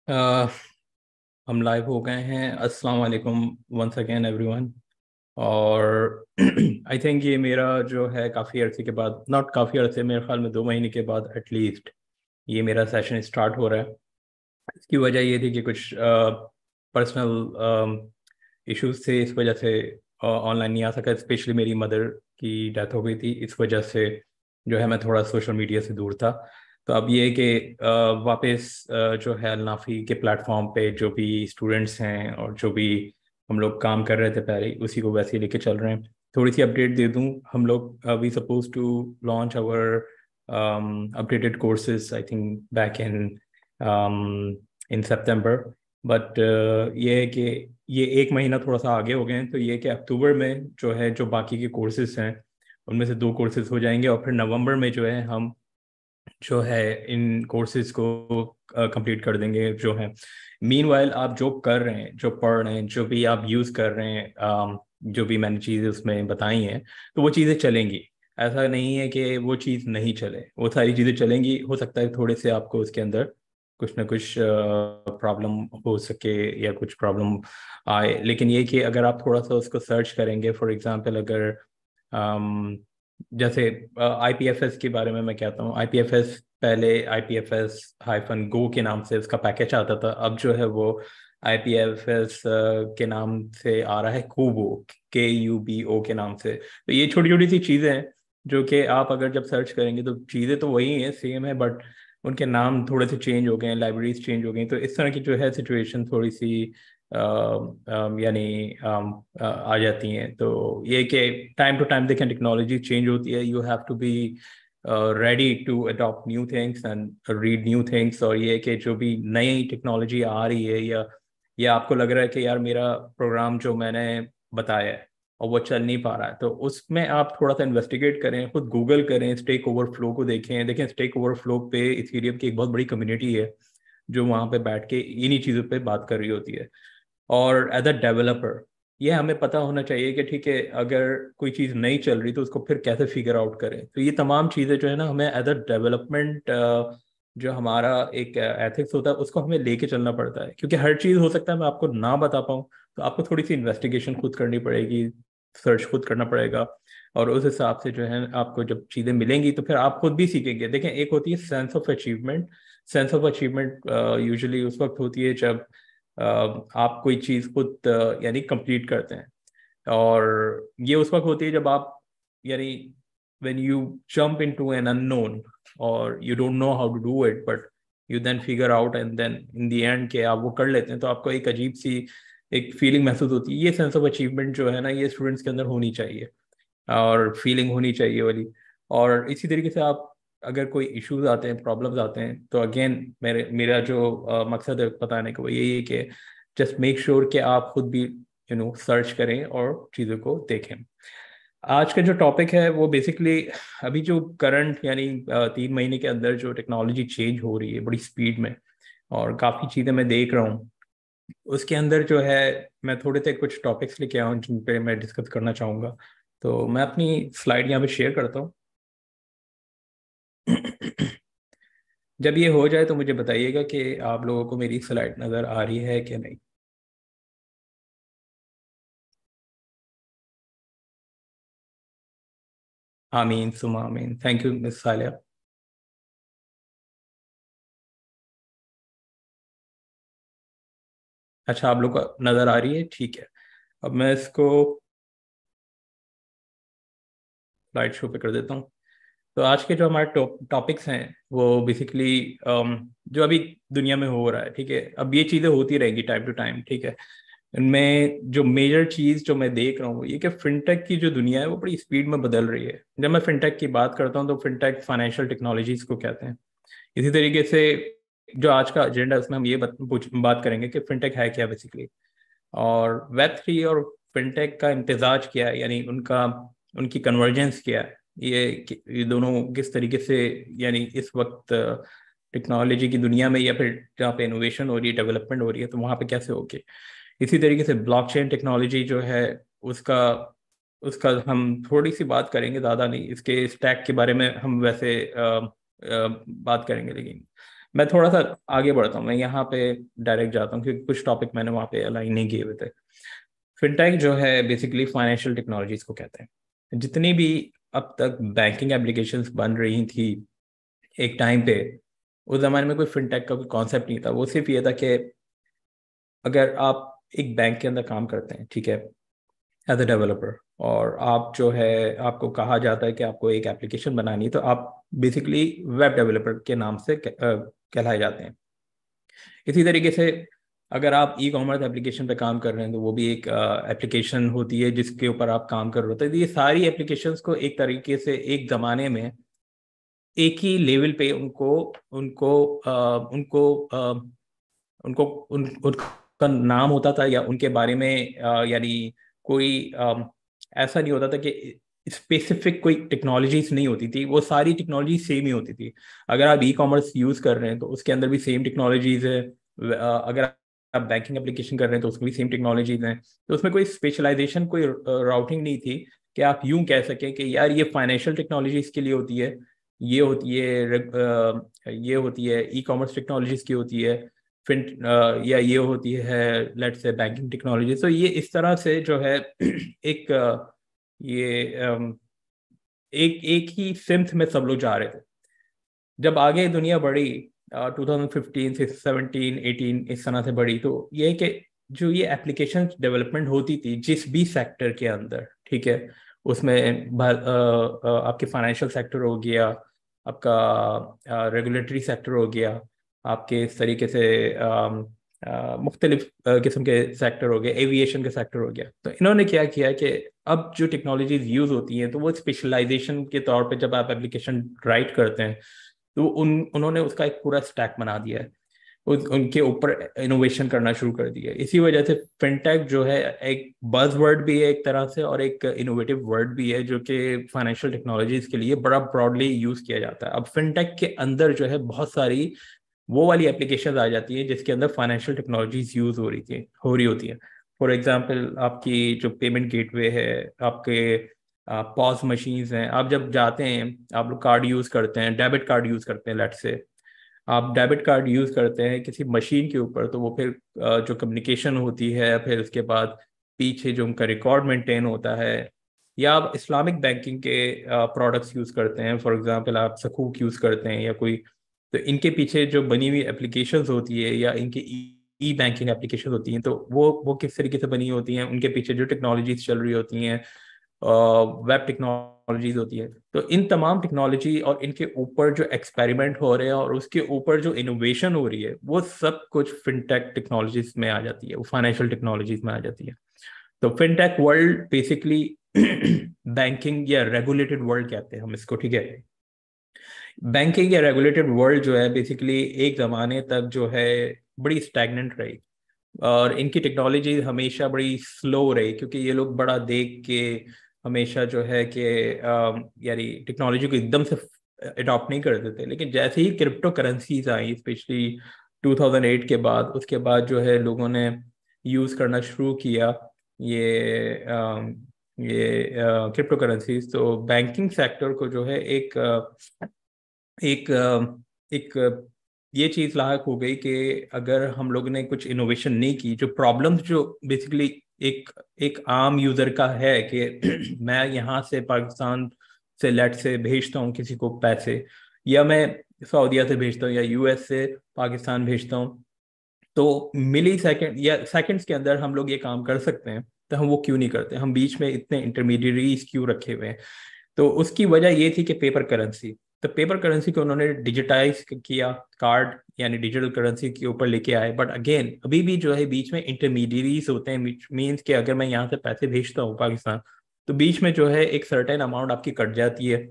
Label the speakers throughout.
Speaker 1: अह, हम लाइव हो गए हैं। अस्सलाम वालेकुम वंस अगेन एवरीवन। और आई थिंक ये मेरा जो है काफ़ी अरसे के बाद, नॉट काफ़ी अरसे, मेरे ख्याल में 2 महीने के बाद एटलीस्ट ये मेरा सेशन स्टार्ट हो रहा है। इसकी वजह ये थी कि कुछ पर्सनल इश्यूज थे, इस वजह से ऑनलाइन नहीं आ सका। स्पेशली मेरी मदर की डेथ हो गई थी, इस वजह से जो है मैं थोड़ा सोशल मीडिया से दूर था। तो अब ये है कि वापस जो है अलनाफी के प्लेटफॉर्म पे जो भी स्टूडेंट्स हैं और जो भी हम लोग काम कर रहे थे पहले, उसी को वैसे ही लेके चल रहे हैं। थोड़ी सी अपडेट दे दूं, हम लोग we suppose to launch our updated courses I think back in September. But ये है कि ये एक महीना थोड़ा सा आगे हो गए हैं। तो ये है कि अक्टूबर में जो है, जो बाकी के कोर्सेज हैं उनमें से 2 कोर्सेज हो जाएंगे, और फिर नवंबर में जो है हम जो है इन कोर्सेज को कंप्लीट कर देंगे जो है। मीनवाइल आप जो कर रहे हैं, जो पढ़ रहे हैं, जो भी आप यूज़ कर रहे हैं, जो भी मैंने चीज़ें उसमें बताई हैं, तो वो चीज़ें चलेंगी। ऐसा नहीं है कि वो चीज़ नहीं चले, वो सारी चीज़ें चलेंगी। हो सकता है थोड़े से आपको उसके अंदर कुछ ना कुछ प्रॉब्लम हो सके या कुछ प्रॉब्लम आए, लेकिन ये कि अगर आप थोड़ा सा उसको सर्च करेंगे, फॉर एग्जांपल अगर जैसे आईपीएफएस के बारे में मैं कहता हूँ। आईपीएफएस पहले IPFS-GO के नाम से उसका पैकेज आता था, अब जो है वो आईपीएफएस के नाम से आ रहा है कूबो, KUBO के नाम से। तो ये छोटी छोटी सी चीज़ें हैं जो कि आप अगर जब सर्च करेंगे तो चीज़ें तो वही हैं, सेम है, बट उनके नाम थोड़े से चेंज हो गए हैं, लाइब्रेरीज चेंज हो गई। तो इस तरह की जो है सिचुएशन थोड़ी सी यानी आ जाती हैं। तो ये कि टाइम टू टाइम देखें, टेक्नोलॉजी चेंज होती है। You have to be ready to adopt new things and read new things. और ये कि जो भी नई टेक्नोलॉजी आ रही है, या आपको लग रहा है कि यार मेरा प्रोग्राम जो मैंने बताया है और वो चल नहीं पा रहा है, तो उसमें आप थोड़ा सा इन्वेस्टिगेट करें, खुद गूगल करें, स्टेक ओवरफ्लो को देखें। स्टेक ओवरफ्लो पे इथेरियम की एक बहुत बड़ी कम्युनिटी है जो वहाँ पे बैठ के इन्हीं चीज़ों पे बात कर रही होती है। और एज अ डेवलपर ये हमें पता होना चाहिए कि ठीक है, अगर कोई चीज़ नहीं चल रही तो उसको फिर कैसे फिगर आउट करें। तो ये तमाम चीज़ें जो है ना, हमें एज अ डेवलपमेंट जो हमारा एक एथिक्स होता है उसको हमें लेके चलना पड़ता है, क्योंकि हर चीज़ हो सकता है मैं आपको ना बता पाऊँ। तो आपको थोड़ी सी इन्वेस्टिगेशन खुद करनी पड़ेगी, सर्च खुद करना पड़ेगा। और उस हिसाब से जो है आपको जब चीज़ें मिलेंगी तो फिर आप खुद भी सीखेंगे। देखें, एक होती है sense of achievement. Sense of achievement usually उस वक्त होती है जब आप कोई चीज़ खुद यानी कंप्लीट करते हैं। और ये उस वक्त होती है जब आप यानी when you jump into an unknown or you don't know how to do it but you then figure out and then in the end के आप वो कर लेते हैं, तो आपको एक अजीब सी एक फीलिंग महसूस होती है। ये सेंस ऑफ अचीवमेंट जो है ना, ये स्टूडेंट्स के अंदर होनी चाहिए और फीलिंग होनी चाहिए वाली। और इसी तरीके से आप अगर कोई इश्यूज आते हैं, प्रॉब्लम्स आते हैं, तो अगेन मेरा जो मकसद है बताने का वो यही है कि जस्ट मेक श्योर कि आप खुद भी सर्च करें और चीज़ों को देखें। आज का जो टॉपिक है वो बेसिकली अभी जो करंट यानी 3 महीने के अंदर जो टेक्नोलॉजी चेंज हो रही है बड़ी स्पीड में, और काफ़ी चीज़ें मैं देख रहा हूँ उसके अंदर जो है, मैं थोड़े से कुछ टॉपिक्स लेके आया हूँ जिन पे मैं डिस्कस करना चाहूँगा। तो मैं अपनी स्लाइड यहाँ पे शेयर करता हूँ। जब ये हो जाए तो मुझे बताइएगा कि आप लोगों को मेरी स्लाइड नज़र आ रही है कि नहीं। आमीन सुमा आमीन, थैंक यू मिस सालिया। अच्छा, आप लोग को नज़र आ रही है, ठीक है। अब मैं इसको स्लाइड शो पे कर देता हूँ। तो आज के जो हमारे टॉपिक्स हैं वो बेसिकली जो अभी दुनिया में हो रहा है, ठीक है। अब ये चीज़ें होती रहेंगी टाइम टू टाइम, ठीक है। इनमें जो मेजर चीज़ जो मैं देख रहा हूँ ये कि फिनटेक की जो दुनिया है वो बड़ी स्पीड में बदल रही है। जब मैं फिनटेक की बात करता हूँ तो फिनटेक फाइनेंशियल टेक्नोलॉजीज को कहते हैं। इसी तरीके से जो आज का एजेंडा है उसमें हम ये बात करेंगे कि फिनटेक है क्या बेसिकली, और वेब 3 और फिनटेक का इम्तिजाज क्या है, यानी उनका उनकी कन्वर्जेंस क्या है। ये दोनों किस तरीके से यानी इस वक्त टेक्नोलॉजी की दुनिया में, या फिर जहाँ पे इनोवेशन हो रही है, डेवलपमेंट हो रही है, तो वहाँ पे कैसे होगी। इसी तरीके से ब्लॉकचेन टेक्नोलॉजी जो है उसका उसका हम थोड़ी सी बात करेंगे, ज़्यादा नहीं। इसके स्टैक के बारे में हम वैसे बात करेंगे, लेकिन मैं थोड़ा सा आगे बढ़ता हूँ, मैं यहाँ पे डायरेक्ट जाता हूँ क्योंकि कुछ टॉपिक मैंने वहाँ पे अलाइन नहीं किए हुए थे। फिनटेक जो है बेसिकली फाइनेंशियल टेक्नोलॉजीज को कहते हैं। जितनी भी अब तक बैंकिंग एप्लीकेशंस बन रही थी एक टाइम पे, उस जमाने में कोई फिनटेक का कोई कॉन्सेप्ट नहीं था। वो सिर्फ ये था कि अगर आप एक बैंक के अंदर काम करते हैं, ठीक है, एज अ डेवलपर, और आप जो है, आपको कहा जाता है कि आपको एक एप्लीकेशन बनानी है, तो आप बेसिकली वेब डेवलपर के नाम से कहलाए जाते हैं। इसी तरीके से अगर आप ई कॉमर्स एप्लीकेशन पे काम कर रहे हैं तो वो भी एक एप्लीकेशन होती है जिसके ऊपर आप काम कर रहे होते हैं। तो ये सारी एप्लीकेशंस को एक तरीके से एक ज़माने में एक ही लेवल पे उनको उनको उनको उनको उनका नाम होता था, या उनके बारे में यानी कोई ऐसा नहीं होता था कि स्पेसिफिक कोई टेक्नोलॉजीज नहीं होती थी, वो सारी टेक्नोलॉजी सेम ही होती थी। अगर आप ई कॉमर्स यूज कर रहे हैं तो उसके अंदर भी सेम टेक्नोलॉजीज है। अगर आप बैंकिंग एप्लीकेशन कर रहे हैं तो उसमें भी सेम टेक्नोलॉजीज हैं। तो उसमें कोई स्पेशलाइजेशन, कोई राउटिंग नहीं थी कि आप यूं कह सकें कि यार ये फाइनेंशियल टेक्नोलॉजीज के लिए होती है, ये होती है ये होती है ई कॉमर्स टेक्नोलॉजीज की होती है, फिन या ये होती है लेट्स से बैंकिंग टेक्नोलॉजी। तो ये इस तरह से जो है एक ये एक एक ही सिम्थ में सब लोग जा रहे थे। जब आगे दुनिया बढ़ी 2015 से 17 18 इस तरह से बढ़ी, तो ये है कि जो ये एप्लीकेशन डेवलपमेंट होती थी जिस भी सेक्टर के अंदर, ठीक है, उसमें आपके फाइनेंशियल सेक्टर हो गया, आपका रेगुलेटरी सेक्टर हो गया, आपके इस तरीके से मुख्तलिफ किस्म के सेक्टर हो गए, एविएशन के सेक्टर हो गया। तो इन्होंने क्या किया कि अब जो टेक्नोलॉजीज यूज होती हैं तो वो स्पेशलाइजेशन के तौर पे जब आप एप्लीकेशन राइट करते हैं तो उन्होंने उसका एक पूरा स्टैक बना दिया है, उनके ऊपर इनोवेशन करना शुरू कर दिया है। इसी वजह से फिनटेक जो है एक बज वर्ड भी है एक तरह से, और एक इनोवेटिव वर्ड भी है जो कि फाइनेंशियल टेक्नोलॉजीज के लिए बड़ा ब्रॉडली यूज किया जाता है। अब फिनटेक के अंदर जो है बहुत सारी वो वाली एप्लीकेशन आ जाती है जिसके अंदर फाइनेंशियल टेक्नोलॉजीज यूज हो रही होती है। फॉर एग्जांपल आपकी जो पेमेंट गेटवे है, आपके पॉस मशीन्स हैं, आप जब जाते हैं आप लोग कार्ड यूज करते हैं, डेबिट कार्ड यूज करते हैं, लेट से आप डेबिट कार्ड यूज करते हैं किसी मशीन के ऊपर, तो वो फिर जो कम्युनिकेशन होती है, फिर उसके बाद पीछे जो उनका रिकॉर्ड मेंटेन होता है, या आप इस्लामिक बैंकिंग के प्रोडक्ट्स यूज करते हैं, फॉर एग्जांपल आप सकूक यूज करते हैं या कोई, तो इनके पीछे जो बनी हुई एप्लीकेशंस होती है या इनके ई बैंकिंग एप्लीकेशन होती हैं, तो वो किस तरीके से बनी होती हैं, उनके पीछे जो टेक्नोलॉजीज चल रही होती हैं, वेब टेक्नोलॉजीज होती है। तो इन तमाम टेक्नोलॉजी और इनके ऊपर जो एक्सपेरिमेंट हो रहे हैं और उसके ऊपर जो इनोवेशन हो रही है, वो सब कुछ फिनटेक टेक्नोलॉजीज में आ जाती है, वो फाइनेंशियल टेक्नोलॉजीज में आ जाती है। तो फिनटेक वर्ल्ड बेसिकली बैंकिंग या रेगुलेटेड वर्ल्ड कहते हैं हम इसको, ठीक है। बैंकिंग या रेगुलेटेड वर्ल्ड जो है बेसिकली एक जमाने तक जो है बड़ी स्टैग्नेंट रही, और इनकी टेक्नोलॉजी हमेशा बड़ी स्लो रही, क्योंकि ये लोग बड़ा देख के हमेशा जो है कि यानी टेक्नोलॉजी को एकदम से अडॉप्ट नहीं कर देते। लेकिन जैसे ही क्रिप्टो करेंसीज आई, स्पेशली 2008 के बाद, उसके बाद जो है लोगों ने यूज़ करना शुरू किया ये क्रिप्टो करेंसीज, तो बैंकिंग सेक्टर को जो है एक एक ये चीज लायक हो गई कि अगर हम लोग ने कुछ इनोवेशन नहीं की, जो प्रॉब्लम्स जो बेसिकली एक एक आम यूजर का है कि मैं यहाँ से पाकिस्तान से लेट से भेजता हूँ किसी को पैसे, या मैं सऊदीया से भेजता हूँ या यूएस से पाकिस्तान भेजता हूँ, तो मिली सेकंड या सेकंड्स के अंदर हम लोग ये काम कर सकते हैं, तो हम वो क्यों नहीं करते, हम बीच में इतने इंटरमीडिएटरीज क्यों रखे हुए हैं। तो उसकी वजह ये थी कि पेपर करेंसी, तो पेपर करेंसी को उन्होंने डिजिटाइज किया, कार्ड यानी डिजिटल करेंसी के ऊपर लेके आए। बट अगेन अभी भी जो है बीच में इंटरमीडियरीज होते हैं, मीन्स कि अगर मैं यहाँ से पैसे भेजता हूँ पाकिस्तान, तो बीच में जो है एक सर्टेन अमाउंट आपकी कट जाती है,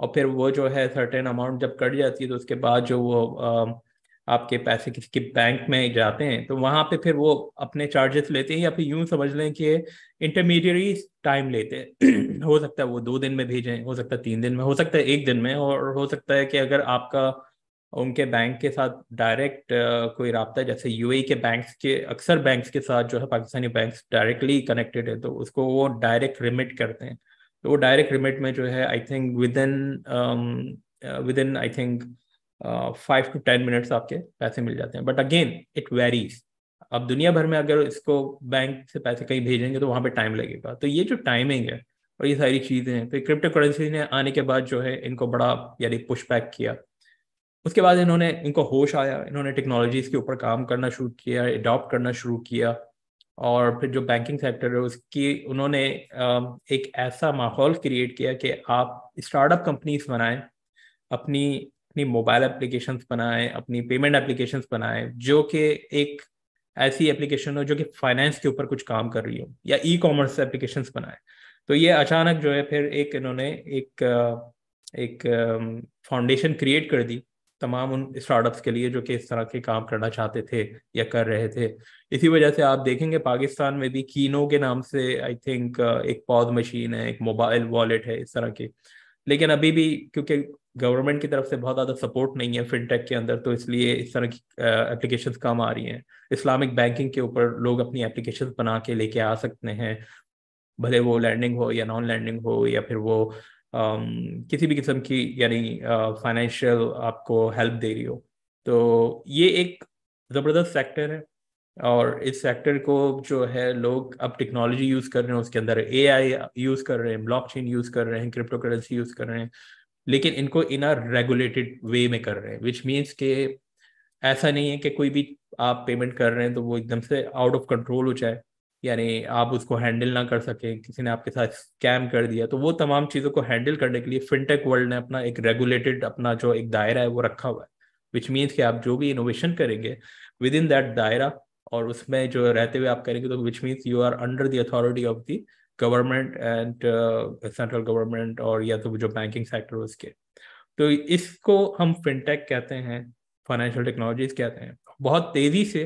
Speaker 1: और फिर वो जो है सर्टेन अमाउंट जब कट जाती है तो उसके बाद जो वो आपके पैसे किसी के बैंक में जाते हैं, तो वहां पे फिर वो अपने चार्जेस लेते हैं, या फिर यूं समझ लें कि इंटरमीडियरी टाइम लेते हैं। हो सकता है वो 2 दिन में भेजें, हो सकता है 3 दिन में, हो सकता है 1 दिन में, और हो सकता है कि अगर आपका उनके बैंक के साथ डायरेक्ट कोई राब्ता है, जैसे यूएई के बैंक्स के, अक्सर बैंक्स के साथ जो है पाकिस्तानी बैंक्स डायरेक्टली कनेक्टेड है, तो उसको वो डायरेक्ट रिमिट करते हैं। तो वो डायरेक्ट रिमिट में जो है I think with in I think 5 to 10 minutes आपके पैसे मिल जाते हैं। But again it varies. अब दुनिया भर में अगर इसको बैंक से पैसे कहीं भेजेंगे तो वहां पे टाइम लगेगा। तो ये जो टाइमिंग है और ये सारी चीजें हैं, फिर क्रिप्टो करेंसी ने आने के बाद जो है इनको बड़ा यानी पुश बैक किया। उसके बाद इनको होश आया, इन्होंने टेक्नोलॉजीज के ऊपर काम करना शुरू किया, अडॉप्ट करना शुरू किया। और फिर जो बैंकिंग सेक्टर है उसकी उन्होंने एक ऐसा माहौल क्रिएट किया कि आप स्टार्टअप कंपनीज बनाएं, अपनी अपनी मोबाइल एप्लीकेशंस बनाएं, अपनी पेमेंट एप्लीकेशंस बनाएं, जो कि एक ऐसी एप्लीकेशन हो जो कि फाइनेंस के ऊपर कुछ काम कर रही हो, या ई कॉमर्स एप्लीकेशंस बनाएं। तो ये अचानक जो है फिर एक इन्होंने एक फाउंडेशन क्रिएट कर दी तमाम उन स्टार्टअप्स के लिए जो कि इस तरह के काम करना चाहते थे या कर रहे थे। इसी वजह से आप देखेंगे पाकिस्तान में भी कीनो के नाम से आई थिंक एक पॉज मशीन है, एक मोबाइल वॉलेट है इस तरह की। लेकिन अभी भी क्योंकि गवर्नमेंट की तरफ से बहुत ज़्यादा सपोर्ट नहीं है फिनटेक के अंदर, तो इसलिए इस तरह की एप्लीकेशंस कम आ रही हैं। इस्लामिक बैंकिंग के ऊपर लोग अपनी एप्लीकेशंस बना के लेके आ सकते हैं, भले वो लैंडिंग हो या नॉन लैंडिंग हो, या फिर वो किसी भी किस्म की यानी फाइनेंशियल आपको हेल्प दे रही हो। तो ये एक ज़बरदस्त सेक्टर है। और इस सेक्टर को जो है लोग अब टेक्नोलॉजी यूज़ कर रहे हैं, उसके अंदर एआई यूज़ कर रहे हैं, ब्लॉकचेन यूज़ कर रहे हैं, क्रिप्टो करेंसी यूज़ कर रहे हैं। लेकिन इनको इन अ रेगुलेटेड वे में कर रहे हैं, विच मीन्स के ऐसा नहीं है कि कोई भी आप पेमेंट कर रहे हैं तो वो एकदम से आउट ऑफ कंट्रोल हो जाए, यानी आप उसको हैंडल ना कर सके, किसी ने आपके साथ स्कैम कर दिया। तो वो तमाम चीज़ों को हैंडल करने के लिए फिनटेक वर्ल्ड ने अपना एक रेगुलेटेड अपना जो एक दायरा है वो रखा हुआ है। विच मीन्स कि आप जो भी इनोवेशन करेंगे विद इन दैट दायरा और उसमें जो रहते हुए आप करेंगे, तो which means you are under the authority of the government and central government, और या तो जो बैंकिंग सेक्टर उसके। तो इसको हम फिनटेक कहते हैं, फाइनेंशियल टेक्नोलॉजीज कहते हैं। बहुत तेजी से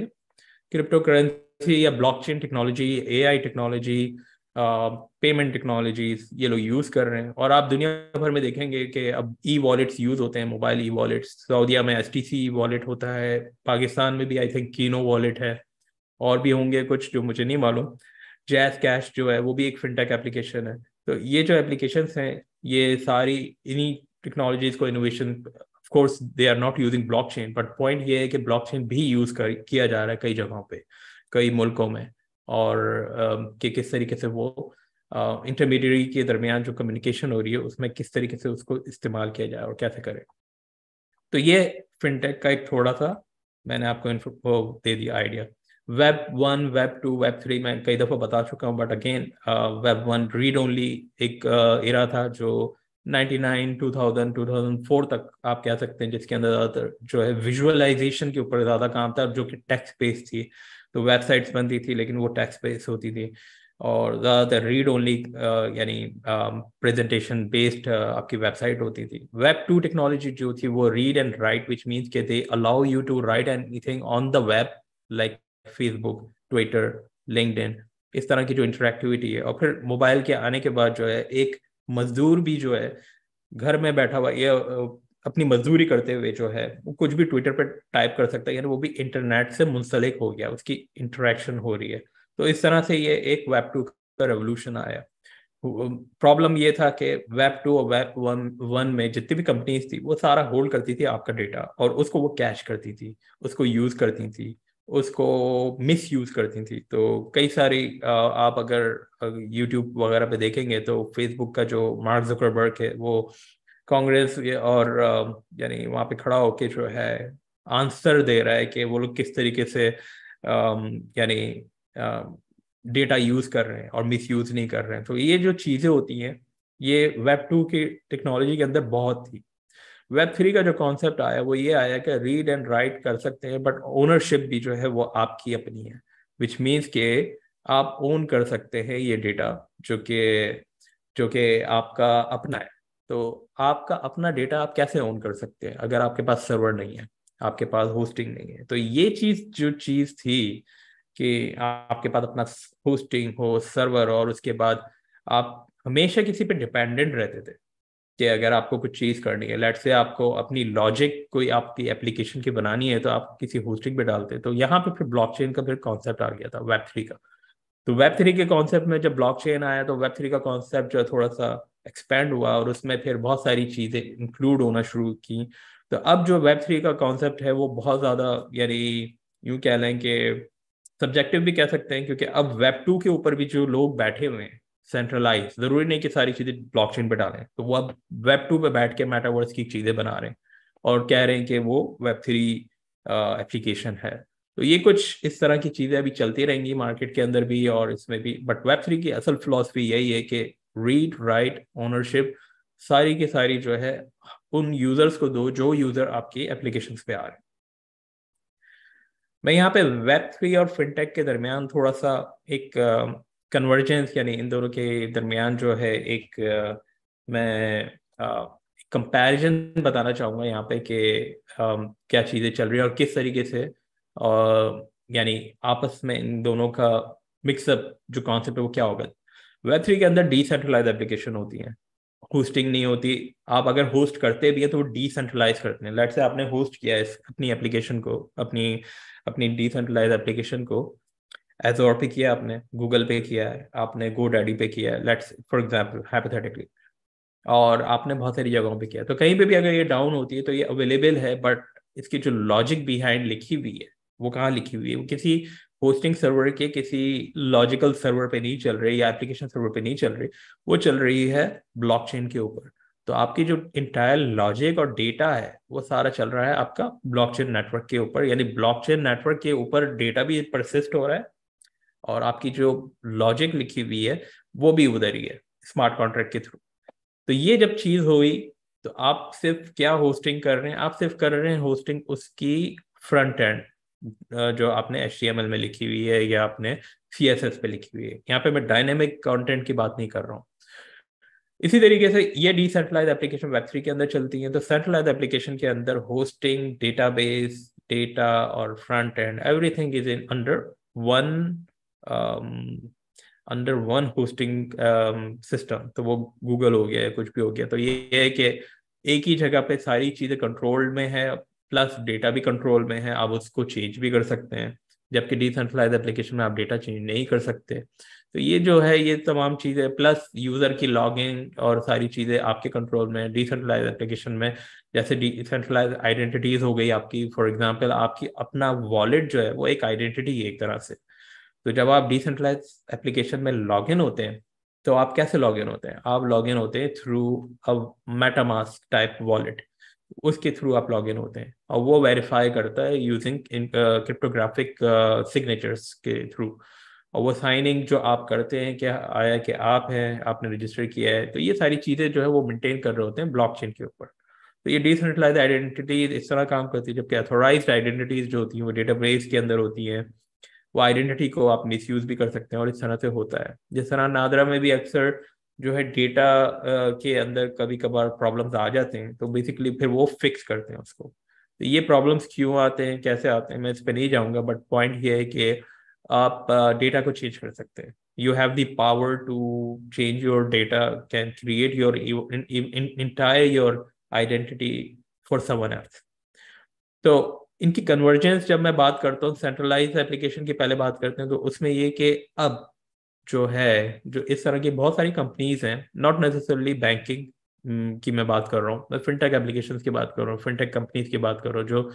Speaker 1: क्रिप्टो करेंसी या blockchain technology, AI technology, payment technologies ये लोग यूज कर रहे हैं। और आप दुनिया भर में देखेंगे कि अब ई वॉलेट्स यूज होते हैं, मोबाइल ई वॉलेट्स। सऊदीया में एचटीसी वॉलेट होता है, पाकिस्तान में भी आई थिंक कीनो वॉलेट है, और भी होंगे कुछ जो मुझे नहीं मालूम। जैस कैश जो है वो भी एक फिनटेक एप्लीकेशन है। तो ये जो एप्लीकेशंस हैं ये सारी इन्हीं टेक्नोलॉजीज को innovation, of course they are not using blockchain, but point ये है कि ब्लॉकचेन भी यूज किया जा रहा है कई जगहों पे, कई मुल्कों में। और कि किस तरीके से वो इंटरमीडियरी के दरमियान जो कम्युनिकेशन हो रही है उसमें किस तरीके से उसको इस्तेमाल किया जाए और कैसे करें। तो ये फिनटेक का एक थोड़ा सा मैंने आपको इन्फो दे दिया आइडिया। वेब 1, वेब 2, वेब 3 मैं कई दफ़ा बता चुका हूँ, but again web 1 read only एक एरा था जो 99 2000 2004 तक आप कह सकते हैं, जिसके अंदर ज़्यादातर जो है विजुअलाइजेशन के ऊपर ज़्यादा काम था, जो कि टेक्स्ट बेस्ड थी। तो वेबसाइट्स बनती थी लेकिन वो टेक्स्ट बेस्ड होती थी, और ज़्यादातर रीड ओनली यानी प्रेजेंटेशन बेस्ड आपकी वेबसाइट होती थी। वेब 2 टेक्नोलॉजी जो थी वो read and write, which means के they allow you to write anything on the web, like Facebook, Twitter, LinkedIn, इस तरह की जो इंटरेक्टिविटी है। और फिर मोबाइल के आने के बाद जो है एक मजदूर भी जो है घर में बैठा हुआ ये अपनी मजदूरी करते हुए जो है वो कुछ भी ट्विटर पर टाइप कर सकता है, यानी वो भी इंटरनेट से मुंसलिक हो गया, उसकी इंटरेक्शन हो रही है। तो इस तरह से ये एक वेब 2 का रेवोल्यूशन आया। प्रॉब्लम ये था कि वेब 2 और वेब 1 में जितनी भी कंपनीज थी वो सारा होल्ड करती थी आपका डेटा, और उसको वो कैश करती थी, उसको यूज करती थी, उसको मिस यूज करती थी। तो कई सारी आप अगर यूट्यूब वगैरह पे देखेंगे तो फेसबुक का जो मार्क जुकरबर्ग है वो कांग्रेस और यानी वहाँ पे खड़ा होके जो है आंसर दे रहा है कि वो लोग किस तरीके से यानी डेटा यूज कर रहे हैं और मिस यूज नहीं कर रहे हैं। तो ये जो चीजें होती हैं ये वेब 2 की टेक्नोलॉजी के अंदर बहुत थी। वेब 3 का जो कॉन्सेप्ट आया वो ये आया कि रीड एंड राइट कर सकते हैं, बट ओनरशिप भी जो है वो आपकी अपनी है, विच मीन्स के आप ओन कर सकते हैं ये डेटा जो कि आपका अपना है। तो आपका अपना डेटा आप कैसे ओन कर सकते हैं अगर आपके पास सर्वर नहीं है, आपके पास होस्टिंग नहीं है। तो ये चीज थी कि आपके पास अपना होस्टिंग हो, सर्वर, और उसके बाद आप हमेशा किसी पे डिपेंडेंट रहते थे कि अगर आपको कुछ चीज़ करनी है, लेट्स से आपको अपनी लॉजिक कोई आपकी एप्लीकेशन की बनानी है तो आप किसी होस्टिंग पे डालते हैं। तो यहाँ पे फिर ब्लॉकचेन का फिर कॉन्सेप्ट आ गया था वेब 3 का। तो वेब 3 के कॉन्सेप्ट में जब ब्लॉकचेन आया तो वेब 3 का कॉन्सेप्ट जो है थोड़ा सा एक्सपेंड हुआ, और उसमें फिर बहुत सारी चीज़ें इंक्लूड होना शुरू की। तो अब जो वेब 3 का कॉन्सेप्ट है वो बहुत ज़्यादा, यानी यूं कह लें कि सब्जेक्टिव भी कह सकते हैं, क्योंकि अब वेब 2 के ऊपर भी जो लोग बैठे हुए हैं सेंट्रलाइज, जरूरी नहीं कि सारी चीज़ें ब्लॉकचेन पे डालें, तो वो अब वेब 2 पे बैठ के मेटावर्स की चीज़ें बना रहे हैं और कह रहे हैं कि वो वेब 3 एप्लीकेशन है। तो ये कुछ इस तरह की चीज़ें अभी चलती रहेंगी मार्केट के अंदर भी और इसमें भी, बट वेब 3 की असल फिलॉसफी यही है कि रीड राइट ओनरशिप सारी की सारी जो है उन यूजर्स को दो जो यूजर आपकी एप्लीकेशंस पे आ रहे हैं। मैं यहाँ पे वेब 3 और फिनटेक के दरमियान थोड़ा सा एक कन्वर्जेंस, यानी इन दोनों के दरमियान जो है एक मैं कंपैरिजन बताना चाहूँगा यहाँ पे कि क्या चीज़ें चल रही है और किस तरीके से यानी आपस में इन दोनों का मिक्सअप जो कॉन्सेप्ट है वो क्या होगा। वेब 3 के अंदर डिसेंट्रलाइज एप्लीकेशन होती हैं, होस्टिंग नहीं होती। आप अगर होस्ट करते भी है तो वो डिसेंट्रलाइज करते हैं। लेट्स से आपने होस्ट किया है अपनी एप्लीकेशन को, अपनी अपनी डिसेंट्रलाइज एप्लीकेशन को एजोर पे किया, आपने गूगल पे किया है, आपने गोडैडी पे किया है, लेट्स फॉर एग्जांपल हाइपोथेटिकली, और आपने बहुत सारी जगहों पे किया। तो कहीं पे भी अगर ये डाउन होती है तो ये अवेलेबल है, बट इसकी जो लॉजिक बिहाइंड लिखी हुई है वो कहाँ लिखी हुई है? वो किसी होस्टिंग सर्वर के किसी लॉजिकल सर्वर पे नहीं चल रही या एप्लीकेशन सर्वर पे नहीं चल रही, वो चल रही है ब्लॉकचेन के ऊपर। तो आपकी जो इंटायर लॉजिक और डेटा है वो सारा चल रहा है आपका ब्लॉकचेन नेटवर्क के ऊपर, यानी ब्लॉकचेन नेटवर्क के ऊपर डेटा भी परसिस्ट हो रहा है और आपकी जो लॉजिक लिखी हुई है वो भी उधर ही है स्मार्ट कॉन्ट्रैक्ट के थ्रू। तो ये जब चीज हुई तो आप सिर्फ क्या होस्टिंग कर रहे हैं? आप सिर्फ कर रहे हैं होस्टिंग उसकी फ्रंट एंड जो आपने HTML में लिखी हुई है या आपने CSS पे लिखी हुई है। यहाँ पे मैं डायनेमिक कंटेंट की बात नहीं कर रहा हूँ। इसी तरीके से ये डिसेंट्रलाइज एप्लीकेशन वेब 3 के अंदर चलती है। तो सेंट्रलाइज एप्लीकेशन के अंदर होस्टिंग, डेटाबेस, डेटा और front end everything is in one under one hosting system. तो वो गूगल हो गया या कुछ भी हो गया, तो ये है कि एक ही जगह पे सारी चीज़ें कंट्रोल में है, प्लस डेटा भी कंट्रोल में है, आप उसको चेंज भी कर सकते हैं। जबकि डिसेंट्रलाइज एप्लीकेशन में आप डेटा चेंज नहीं कर सकते। तो ये जो है ये तमाम चीज़ें प्लस यूज़र की लॉगिन और सारी चीज़ें आपके कंट्रोल में। डिसेंट्रलाइज एप्लीकेशन में जैसे डिसेंट्रलाइज आइडेंटिटीज हो गई आपकी, फॉर एग्जांपल आपकी अपना वॉलेट जो है वो एक आइडेंटिटी है एक तरह से। तो जब आप डिसेंट्रलाइज एप्लीकेशन में लॉगिन होते हैं तो आप कैसे लॉगिन होते हैं? आप लॉगिन होते हैं through a MetaMask type wallet, उसके थ्रू आप लॉगिन होते हैं और वो वेरीफाई करता है यूजिंग इन क्रिप्टोग्राफिक सिग्नेचर्स के थ्रू। और वो साइनिंग जो आप करते हैं क्या आया कि आप हैं, आपने रजिस्टर किया है, तो ये सारी चीज़ें जो है वो मेंटेन कर रहे होते हैं ब्लॉकचेन के ऊपर। तो ये डिसेंट्रलाइज आइडेंटिटीज इस तरह काम करती है, जबकि अथोराइज्ड आइडेंटिटीज जो होती हैं वो डेटाबेस के अंदर होती हैं। वो आइडेंटिटी को आप मिसयूज भी कर सकते हैं और इस तरह से होता है। जिस तरह नादरा में भी अक्सर जो है डेटा के अंदर कभी कभार प्रॉब्लम्स आ जाते हैं, तो बेसिकली फिर वो फिक्स करते हैं उसको। तो ये प्रॉब्लम्स क्यों आते हैं, कैसे आते हैं, मैं इस पर नहीं जाऊंगा, बट पॉइंट ये है कि आप डेटा को चेंज कर सकते हैं। You have the power to change your data, can create your entire your identity for someone else. तो इनकी कन्वर्जेंस जब मैं बात करता हूँ सेंट्रलाइज एप्लीकेशन की पहले बात करते हैं, तो उसमें ये कि अब जो है जो इस तरह की बहुत सारी कंपनीज हैं, नॉट नेसेसरली बैंकिंग की मैं बात कर रहा हूँ, मैं फिनटेक एप्लीकेशंस की बात कर रहा हूँ, फिनटेक कंपनीज की बात कर रहा हूँ, जो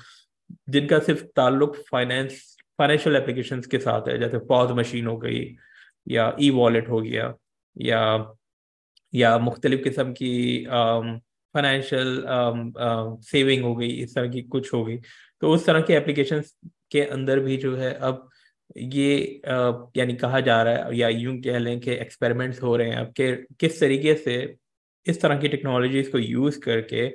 Speaker 1: जिनका सिर्फ ताल्लुक फाइनेंशियल एप्लीकेशंस के साथ है, जैसे पॉज मशीन हो गई या ई वॉलेट हो गया या मुख्तलिफ किस्म की फाइनेंशियल सेविंग हो गई, इस तरह की कुछ हो गई। तो उस तरह की एप्लीकेशंस के अंदर भी जो है अब ये यानी कहा जा रहा है या यूं कह लें कि एक्सपेरिमेंट्स हो रहे हैं अब कि किस तरीके से इस तरह की टेक्नोलॉजीज को यूज़ करके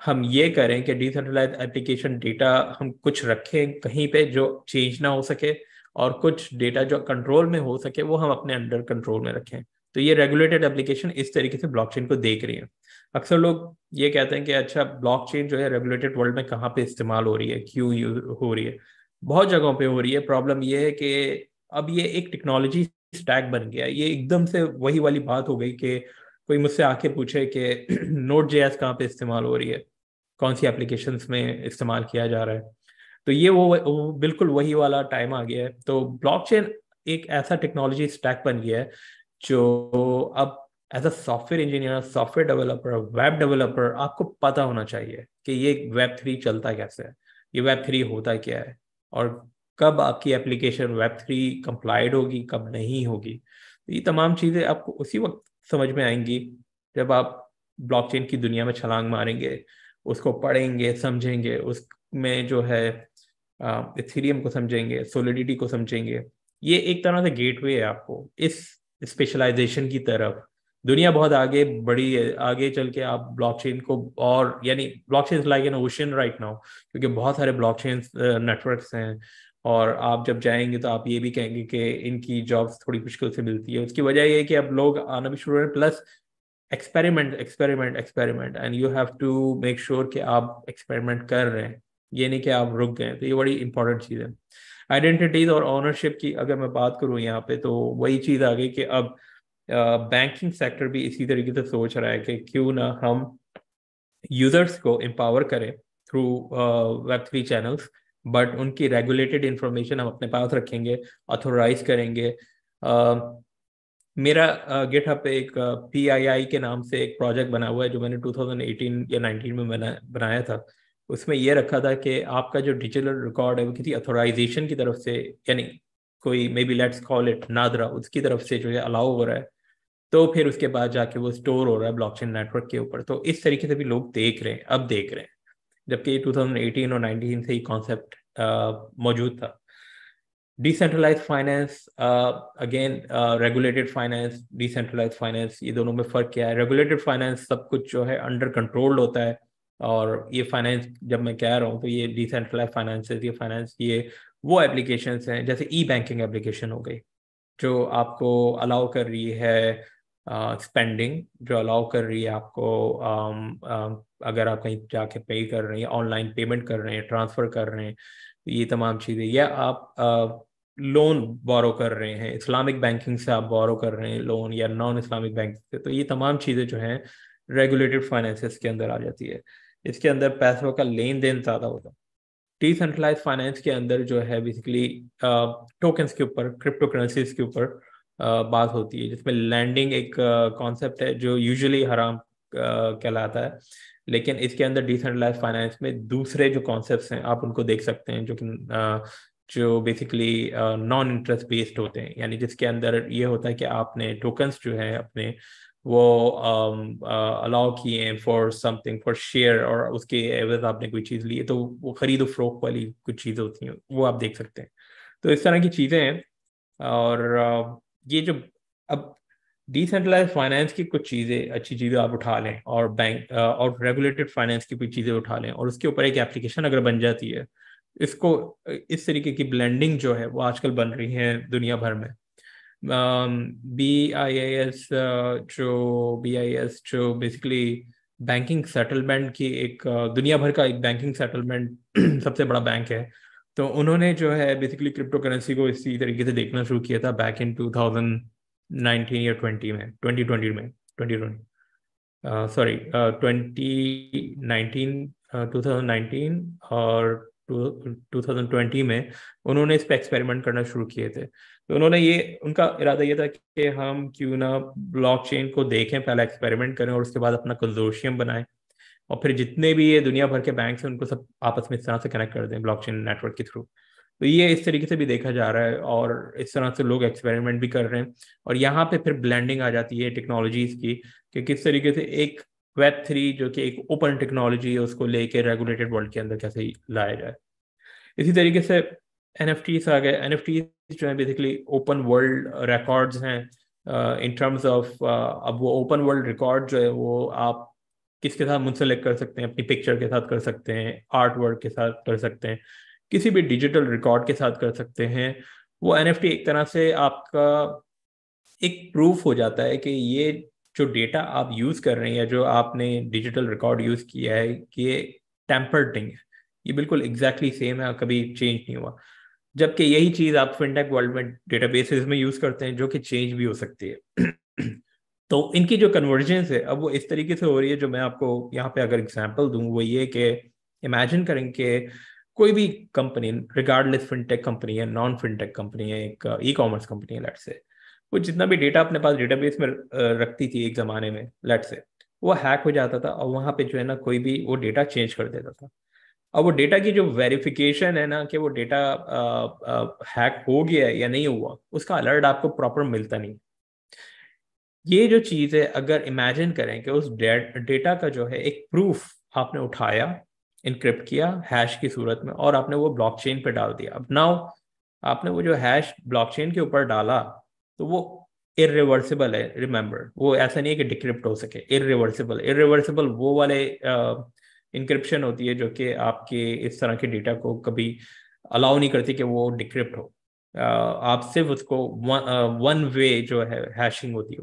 Speaker 1: हम ये करें कि डिसेंट्रलाइज एप्लीकेशन डेटा हम कुछ रखें कहीं पे जो चेंज ना हो सके, और कुछ डेटा जो कंट्रोल में हो सके वो हम अपने अंडर कंट्रोल में रखें। तो ये रेगुलेटेड एप्लीकेशन इस तरीके से ब्लॉकचेन को देख रही है। अक्सर लोग ये कहते हैं कि अच्छा ब्लॉकचेन जो है रेगुलेटेड वर्ल्ड में कहाँ पे इस्तेमाल हो रही है, क्यों यूज हो रही है? बहुत जगहों पे हो रही है। प्रॉब्लम ये है कि अब ये एक टेक्नोलॉजी स्टैक बन गया है। ये एकदम से वही वाली बात हो गई कि कोई मुझसे आके पूछे कि नोट जेएस कहाँ पे इस्तेमाल हो रही है, कौन सी एप्लीकेशंस में इस्तेमाल किया जा रहा है। तो ये वो बिल्कुल वही वाला टाइम आ गया है। तो ब्लॉकचेन एक ऐसा टेक्नोलॉजी स्टैक बन गया है जो अब as a software engineer, software developer, web developer, आपको पता होना चाहिए कि ये वेब 3 चलता कैसे है, ये वेब 3 होता क्या है, और कब आपकी एप्लीकेशन वेब 3 कंप्लाइड होगी, कब नहीं होगी। तो ये तमाम चीज़ें आपको उसी वक्त समझ में आएंगी जब आप ब्लॉकचेन की दुनिया में छलांग मारेंगे, उसको पढ़ेंगे, समझेंगे, उसमें जो है इथेरियम को समझेंगे, सोलिडिटी को समझेंगे। ये एक तरह से गेटवे है आपको इस स्पेशलाइजेशन की तरफ। दुनिया बहुत आगे बढ़ी है, आगे चल के आप ब्लॉकचेन को, और यानी blockchain is like an ocean right now, क्योंकि बहुत सारे ब्लॉकचेन नेटवर्क्स हैं। और आप जब जाएंगे तो आप ये भी कहेंगे कि इनकी जॉब्स थोड़ी मुश्किल से मिलती है। उसकी वजह ये है कि अब लोग आना भी शुरू हो रहे हैं, plus experiment experiment experiment, and you have to make sure कि आप एक्सपेरिमेंट कर रहे हैं, ये नहीं कि आप रुक गए। तो ये बड़ी इंपॉर्टेंट चीज़ है। आइडेंटिटीज और ओनरशिप की अगर मैं बात करूँ यहाँ पे, तो वही चीज़ आ गई कि अब बैंकिंग सेक्टर भी इसी तरीके से सोच रहा है कि क्यों ना हम यूजर्स को एम्पावर करें थ्रू वेब 3 चैनल्स, बट उनकी रेगुलेटेड इंफॉर्मेशन हम अपने पास रखेंगे, ऑथोराइज करेंगे। मेरा गिटहब पे एक PII के नाम से एक प्रोजेक्ट बना हुआ है जो मैंने 2018 या 19 में बनाया था। उसमें ये रखा था कि आपका जो डिजिटल रिकॉर्ड है वो किसी अथोराइजेशन की तरफ से, यानी कोई may be let's call it NADRA, उसकी तरफ से जो है अलाउ हो रहा है, तो फिर उसके बाद जाके वो स्टोर हो रहा है ब्लॉकचेन नेटवर्क के ऊपर। तो इस तरीके से भी लोग देख रहे हैं, अब देख रहे हैं, जबकि 2018 और 19 से ही कॉन्सेप्ट मौजूद था। Decentralize finance, again regulated finance, decentralize finance, ये दोनों में फ़र्क क्या है? रेगुलेटेड फाइनेंस सब कुछ जो है अंडर कंट्रोल्ड होता है, और ये फाइनेंस जब मैं कह रहा हूँ तो ये डिसेंट्रलाइज फाइनेंस, ये फाइनेंस, ये वो एप्लीकेशंस हैं जैसे ई बैंकिंग एप्लीकेशन हो गई, जो आपको अलाउ कर रही है स्पेंडिंग, जो अलाउ कर रही है आपको अगर आप कहीं जाके पे कर रहे हैं, ऑनलाइन पेमेंट कर रहे हैं, ट्रांसफ़र कर रहे हैं, ये तमाम चीज़ें, या आप लोन बोरो कर रहे हैं, इस्लामिक बैंकिंग से आप बोरो कर रहे हैं लोन, या नॉन इस्लामिक बैंक से, तो ये तमाम चीज़ें जो हैं रेगुलेटेड फाइनेंसेस के अंदर आ जाती है। इसके अंदर पैसों का लेन देन ज़्यादा होता है। डिसेंट्रलाइज फाइनेंस के अंदर जो है बेसिकली टोकन्स के ऊपर, क्रिप्टो करेंसीज के ऊपर बात होती है, जिसमें लैंडिंग एक कॉन्सेप्ट है जो यूजुअली हराम कहलाता है। लेकिन इसके अंदर डिसेंट्रलाइज फाइनेंस में दूसरे जो कॉन्सेप्ट्स हैं आप उनको देख सकते हैं, जो बेसिकली नॉन इंटरेस्ट बेस्ड होते हैं, यानी जिसके अंदर ये होता है कि आपने टोकन्स जो है अपने वो अलाउ किए हैं फॉर समथिंग, फॉर शेयर, और उसके एवज आपने कोई चीज़ ली है, तो वो खरीदो फरोख्त वाली कुछ चीज़ें होती हैं, वो आप देख सकते हैं। तो इस तरह की चीज़ें हैं। और ये जो अब डिसेंट्रलाइज फाइनेंस की कुछ चीज़ें, अच्छी चीज़ें आप उठा लें, और बैंक और रेगुलेटेड फाइनेंस की कुछ चीज़ें उठा लें, और उसके ऊपर एक एप्लीकेशन अगर बन जाती है, इसको इस तरीके की ब्लेंडिंग जो है वो आजकल बन रही है दुनिया भर में। BIS जो बेसिकली बैंकिंग सेटलमेंट की एक दुनिया भर का एक बैंकिंग सेटलमेंट सबसे बड़ा बैंक है। तो उन्होंने जो है बेसिकली क्रिप्टो करेंसी को इसी तरीके से देखना शुरू किया था बैक इन 2019 या 20 में, 2020 में, 2020, सॉरी 2019, 2019 और 2020 में उन्होंने इस पर एक्सपेरिमेंट करना शुरू किए थे। तो उन्होंने ये, उनका इरादा ये था कि हम क्यों ना ब्लॉकचेन को देखें, पहले एक्सपेरिमेंट करें, और उसके बाद अपना कंजोर्शियम बनाएं, और फिर जितने भी ये दुनिया भर के बैंक हैं उनको सब आपस में इस तरह से कनेक्ट कर दें ब्लॉकचेन नेटवर्क के थ्रू। तो ये इस तरीके से भी देखा जा रहा है, और इस तरह से लोग एक्सपेरिमेंट भी कर रहे हैं। और यहाँ पे फिर ब्लेंडिंग आ जाती है टेक्नोलॉजीज की, कि किस तरीके से एक वेब 3 जो कि एक ओपन टेक्नोलॉजी है उसको लेके रेगुलेटेड वर्ल्ड के अंदर कैसे लाया जाए। इसी तरीके से NFTs आ गए। NFTs जो है बेसिकली ओपन वर्ल्ड रिकॉर्ड्स हैं इन टर्म्स ऑफ, अब वो ओपन वर्ल्ड रिकॉर्ड जो है वो आप किसके साथ मुंसलिक कर सकते हैं, अपनी पिक्चर के साथ कर सकते हैं, आर्ट वर्क के साथ कर सकते हैं, किसी भी डिजिटल रिकॉर्ड के साथ कर सकते हैं। वो NFT एक तरह से आपका एक प्रूफ हो जाता है कि ये जो डेटा आप यूज कर रहे हैं, या जो आपने डिजिटल रिकॉर्ड यूज किया है, कि ये टेम्पर्ड नहीं है, ये बिल्कुल एग्जैक्टली सेम है, कभी चेंज नहीं हुआ। जबकि यही चीज आप फिनटेक वर्ल्ड में डेटाबेसेस में यूज करते हैं, जो कि चेंज भी हो सकती है। तो इनकी जो कन्वर्जेंस है अब वो इस तरीके से हो रही है, जो मैं आपको यहाँ पे अगर एग्जांपल दूं वो ये कि इमेजिन करें कि कोई भी कंपनी, रिगार्डलेस फिनटेक कंपनी है, नॉन फिनटेक कंपनी है, एक ई कॉमर्स कंपनी है लेट्स से, वो जितना भी डेटा अपने पास डेटाबेस में रखती थी एक ज़माने में, लेट से, वो हैक हो जाता था और वहाँ पे जो है ना कोई भी वो डेटा चेंज कर देता था। अब वो डेटा की जो वेरिफिकेशन है ना कि वो डेटा हैक हो गया है या नहीं हुआ, उसका अलर्ट आपको प्रॉपर मिलता नहीं। ये जो चीज़ है, अगर इमेजिन करें कि उस डेटा का जो है एक प्रूफ आपने उठाया, इनक्रिप्ट किया हैश की सूरत में, और आपने वो ब्लॉकचेन पे डाल दिया। अब नाउ आपने वो जो हैश ब्लॉकचेन के ऊपर डाला, तो वो इरिवर्सिबल है। रिमेंबर, वो ऐसा नहीं है कि डिक्रिप्ट हो सके। इरिवर्सिबल, इरिवर्सिबल वो वाले इंक्रिप्शन होती है जो कि आपके इस तरह के डेटा को कभी अलाउ नहीं करती कि वो डिक्रिप्ट हो। आप सिर्फ उसको वन वे जो है हैशिंग होती है,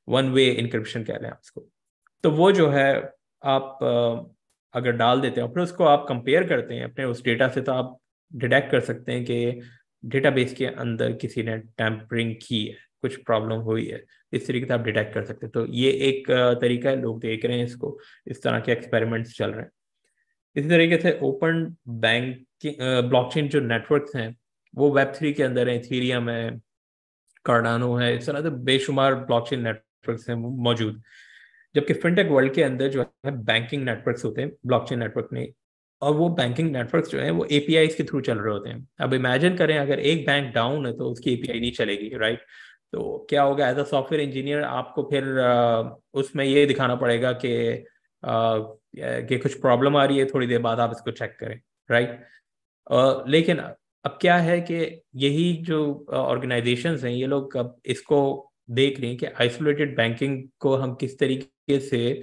Speaker 1: वन वे इंक्रिप्शन कह लें आप उसको। तो वो जो है आप अगर डाल देते हैं और फिर उसको आप कंपेयर करते हैं अपने उस डेटा से, तो आप डिटेक्ट कर सकते हैं कि डेटाबेस के अंदर किसी ने टैंपरिंग की है, कुछ प्रॉब्लम हुई है। इस तरीके से आप डिटेक्ट कर सकते हैं। तो ये एक तरीका है, लोग देख रहे हैं इसको, इस तरह के एक्सपेरिमेंट्स चल रहे हैं। इसी तरीके से ओपन बैंक ब्लॉकचेन जो नेटवर्क्स हैं, वो वेब 3 के अंदर है, इथीरियम है, कार्डानो है, इस तरह से बेशुमार ब्लॉकचेन नेटवर्क्स हैं मौजूद। जबकि फिनटेक वर्ल्ड के अंदर जो है बैंकिंग नेटवर्क्स होते हैं, ब्लॉकचेन नेटवर्क नहीं। और वो बैंकिंग नेटवर्क्स जो हैं वो एपीआई के थ्रू चल रहे होते हैं। अब इमेजिन करें अगर एक बैंक डाउन है तो उसकी एपीआई नहीं चलेगी, राइट? तो क्या होगा, एज अ सॉफ्टवेयर इंजीनियर आपको फिर उसमें ये दिखाना पड़ेगा कि कुछ प्रॉब्लम आ रही है, थोड़ी देर बाद आप इसको चेक करें, राइट? लेकिन अब क्या है कि यही जो ऑर्गेनाइजेशंस हैं, ये लोग अब इसको देख रही हैं कि आइसोलेटेड बैंकिंग को हम किस तरीके से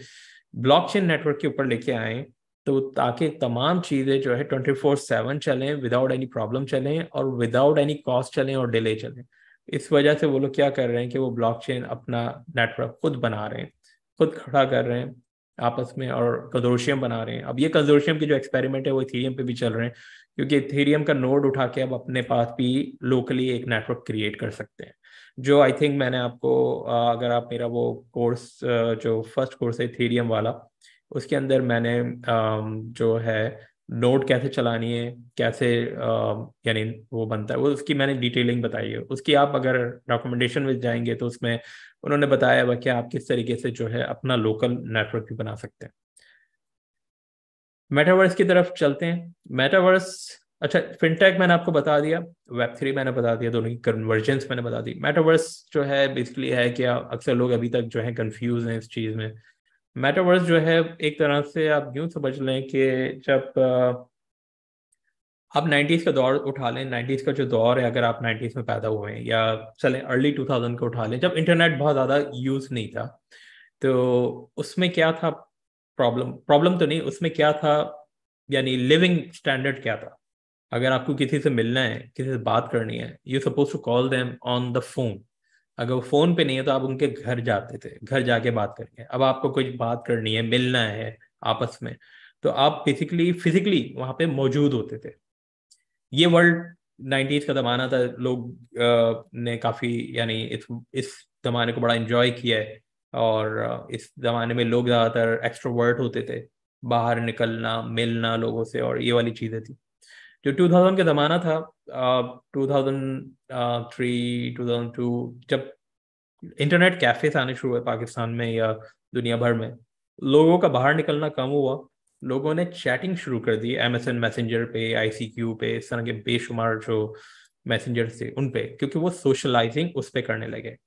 Speaker 1: ब्लॉकचेन नेटवर्क के ऊपर लेके आए, तो ताकि तमाम चीज़ें जो है 24/7 चलें, विदाउट एनी प्रॉब्लम चलें और विदाउट एनी कॉस्ट चलें और डिले चलें। इस वजह से वो लोग क्या कर रहे हैं कि वो ब्लॉकचेन अपना नेटवर्क खुद बना रहे हैं, खुद खड़ा कर रहे हैं आपस में, और कंजोर्शियम बना रहे हैं। अब ये कंजोर्शियम के जो एक्सपेरिमेंट है वो इथेरियम पे भी चल रहे हैं, क्योंकि इथेरियम का नोड उठा के अब अपने पास भी लोकली एक नेटवर्क क्रिएट कर सकते हैं। जो आई थिंक मैंने आपको अगर आप मेरा वो कोर्स जो फर्स्ट कोर्स है इथेरियम वाला, उसके अंदर मैंने जो है नोड कैसे चलानी है, कैसे यानी वो बनता है, वो उसकी मैंने डिटेलिंग बताई है। उसकी आप अगर डॉक्यूमेंटेशन में जाएंगे तो उसमें उन्होंने बताया हुआ कि आप किस तरीके से जो है अपना लोकल नेटवर्क भी बना सकते हैं। मेटावर्स की तरफ चलते हैं। मेटावर्स, अच्छा, फिनटेक मैंने आपको बता दिया, वेब 3 मैंने बता दिया, दोनों की कन्वर्जेंस मैंने बता दी। मेटावर्स जो है बेसिकली है कि अक्सर लोग अभी तक जो है कंफ्यूज हैं इस चीज़ में। मेटावर्स जो है एक तरह से आप यूं समझ लें कि जब आप 90s का दौर उठा लें, 90s का जो दौर है, अगर आप 90s में पैदा हुए हैं, या चलें अर्ली 2000 को उठा लें, जब इंटरनेट बहुत ज़्यादा यूज़ नहीं था, तो उसमें क्या था, प्रॉब्लम प्रॉब्लम तो नहीं, उसमें क्या था, यानी लिविंग स्टैंडर्ड क्या था। अगर आपको किसी से मिलना है, किसी से बात करनी है, you suppose to call them on the phone. अगर वो फोन पे नहीं है तो आप उनके घर जाते थे, घर जाके बात करेंगे। अब आपको कुछ बात करनी है, मिलना है आपस में, तो आप बेसिकली फिजिकली वहां पे मौजूद होते थे। ये वर्ल्ड 90s का जमाना था। लोग ने काफी, यानी इस जमाने को बड़ा एंजॉय किया है। और इस जमाने में लोग ज्यादातर एक्सट्रोवर्ट होते थे, बाहर निकलना, मिलना लोगों से, और ये वाली चीजें थी। जो 2000 का ज़माना था, 2003 2002, जब इंटरनेट कैफेस आने शुरू हुए पाकिस्तान में या दुनिया भर में, लोगों का बाहर निकलना कम हुआ। लोगों ने चैटिंग शुरू कर दी MSN मैसेंजर पे, ICQ पे, इस तरह के बेशुमार जो मैसेंजर थे उन पे, क्योंकि वो सोशलाइजिंग उस पे करने लगे।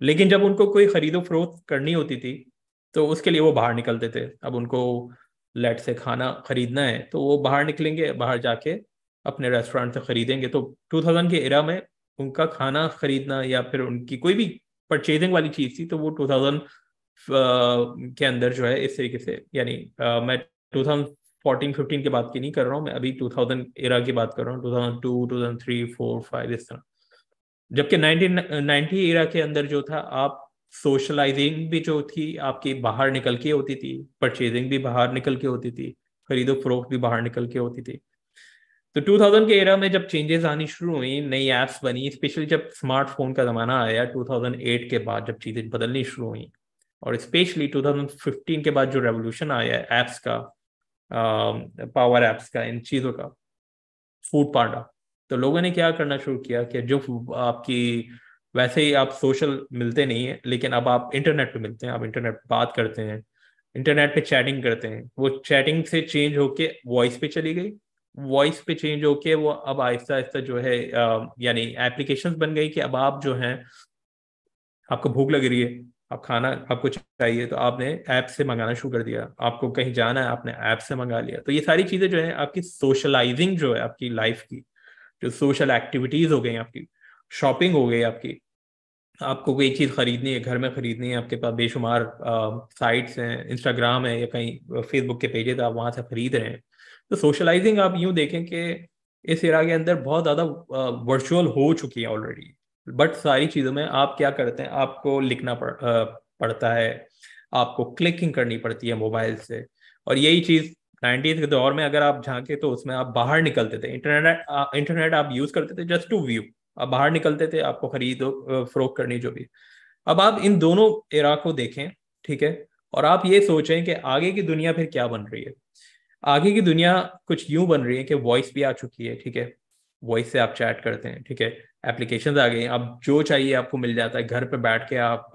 Speaker 1: लेकिन जब उनको कोई खरीदो फरोख्त करनी होती थी, तो उसके लिए वो बाहर निकलते थे। अब उनको लेट से खाना खरीदना है तो वो बाहर निकलेंगे, बाहर जाके अपने रेस्टोरेंट से खरीदेंगे। तो 2000 के एरा में उनका खाना खरीदना या फिर उनकी कोई भी परचेजिंग वाली चीज थी, तो वो 2000 के अंदर जो है इस तरीके से, यानी मैं 2014-15 की बात की नहीं कर रहा हूँ, मैं अभी 2000 एरा की बात कर रहा हूँ, 2002 2003 4 5 इस तरह। जबकि 1990 एरा के अंदर जो था, आप सोशलाइजिंग भी जो थी आपकी बाहर निकल के होती थी, परचेजिंग भी बाहर निकल के होती थी, खरीदो फरोख्त भी बाहर निकल के होती थी। तो 2000 के एरा में जब चेंजेस आनी शुरू हुई, नई एप्स बनी, स्पेशली जब स्मार्टफोन का ज़माना आया 2008 के बाद, जब चीज़ें बदलनी शुरू हुई, और स्पेशली 2015 के बाद जो रेवोल्यूशन आया एप्स का, पावर एप्स का, इन चीज़ों का, फूड पांडा, तो लोगों ने क्या करना शुरू किया कि जो आपकी वैसे ही आप सोशल मिलते नहीं है, लेकिन अब आप इंटरनेट पे मिलते हैं, आप इंटरनेट पे बात करते हैं, इंटरनेट पे चैटिंग करते हैं। वो चैटिंग से चेंज होके वॉइस पे चली गई, वॉइस पे चेंज होके वो अब आहिस्ता आहिस्ता जो है यानी एप्लीकेशंस बन गई कि अब आप जो हैं, आपको भूख लग रही है, आप खाना आपको चाहिए, तो आपने ऐप से मंगाना शुरू कर दिया। आपको कहीं जाना है, आपने ऐप से मंगा लिया। तो ये सारी चीजें जो है आपकी सोशलाइजिंग जो है आपकी लाइफ की, जो सोशल एक्टिविटीज हो गई आपकी, शॉपिंग हो गई आपकी, आपको कोई चीज खरीदनी है, घर में खरीदनी है, आपके पास बेशुमार साइट्स हैं, इंस्टाग्राम है या कहीं फेसबुक के पेजेस आप वहां से खरीद रहे हैं। तो सोशलाइजिंग आप यूं देखें कि इस एरा के अंदर बहुत ज्यादा वर्चुअल हो चुकी है ऑलरेडी। बट सारी चीजों में आप क्या करते हैं, आपको लिखना पड़ता है, आपको क्लिकिंग करनी पड़ती है मोबाइल से। और यही चीज 90s के दौर में अगर आप झांके तो उसमें आप बाहर निकलते थे, इंटरनेट आप यूज करते थे जस्ट टू व्यू। आप बाहर निकलते थे, आपको खरीदो फरोख्त करनी जो भी। अब आप इन दोनों एरा को देखें, ठीक है, और आप ये सोचें कि आगे की दुनिया फिर क्या बन रही है। आगे की दुनिया कुछ यूं बन रही है कि वॉइस भी आ चुकी है, ठीक है, वॉइस से आप चैट करते हैं, ठीक है, एप्लीकेशंस आ गई हैं, अब जो चाहिए आपको मिल जाता है घर पे बैठ के। आप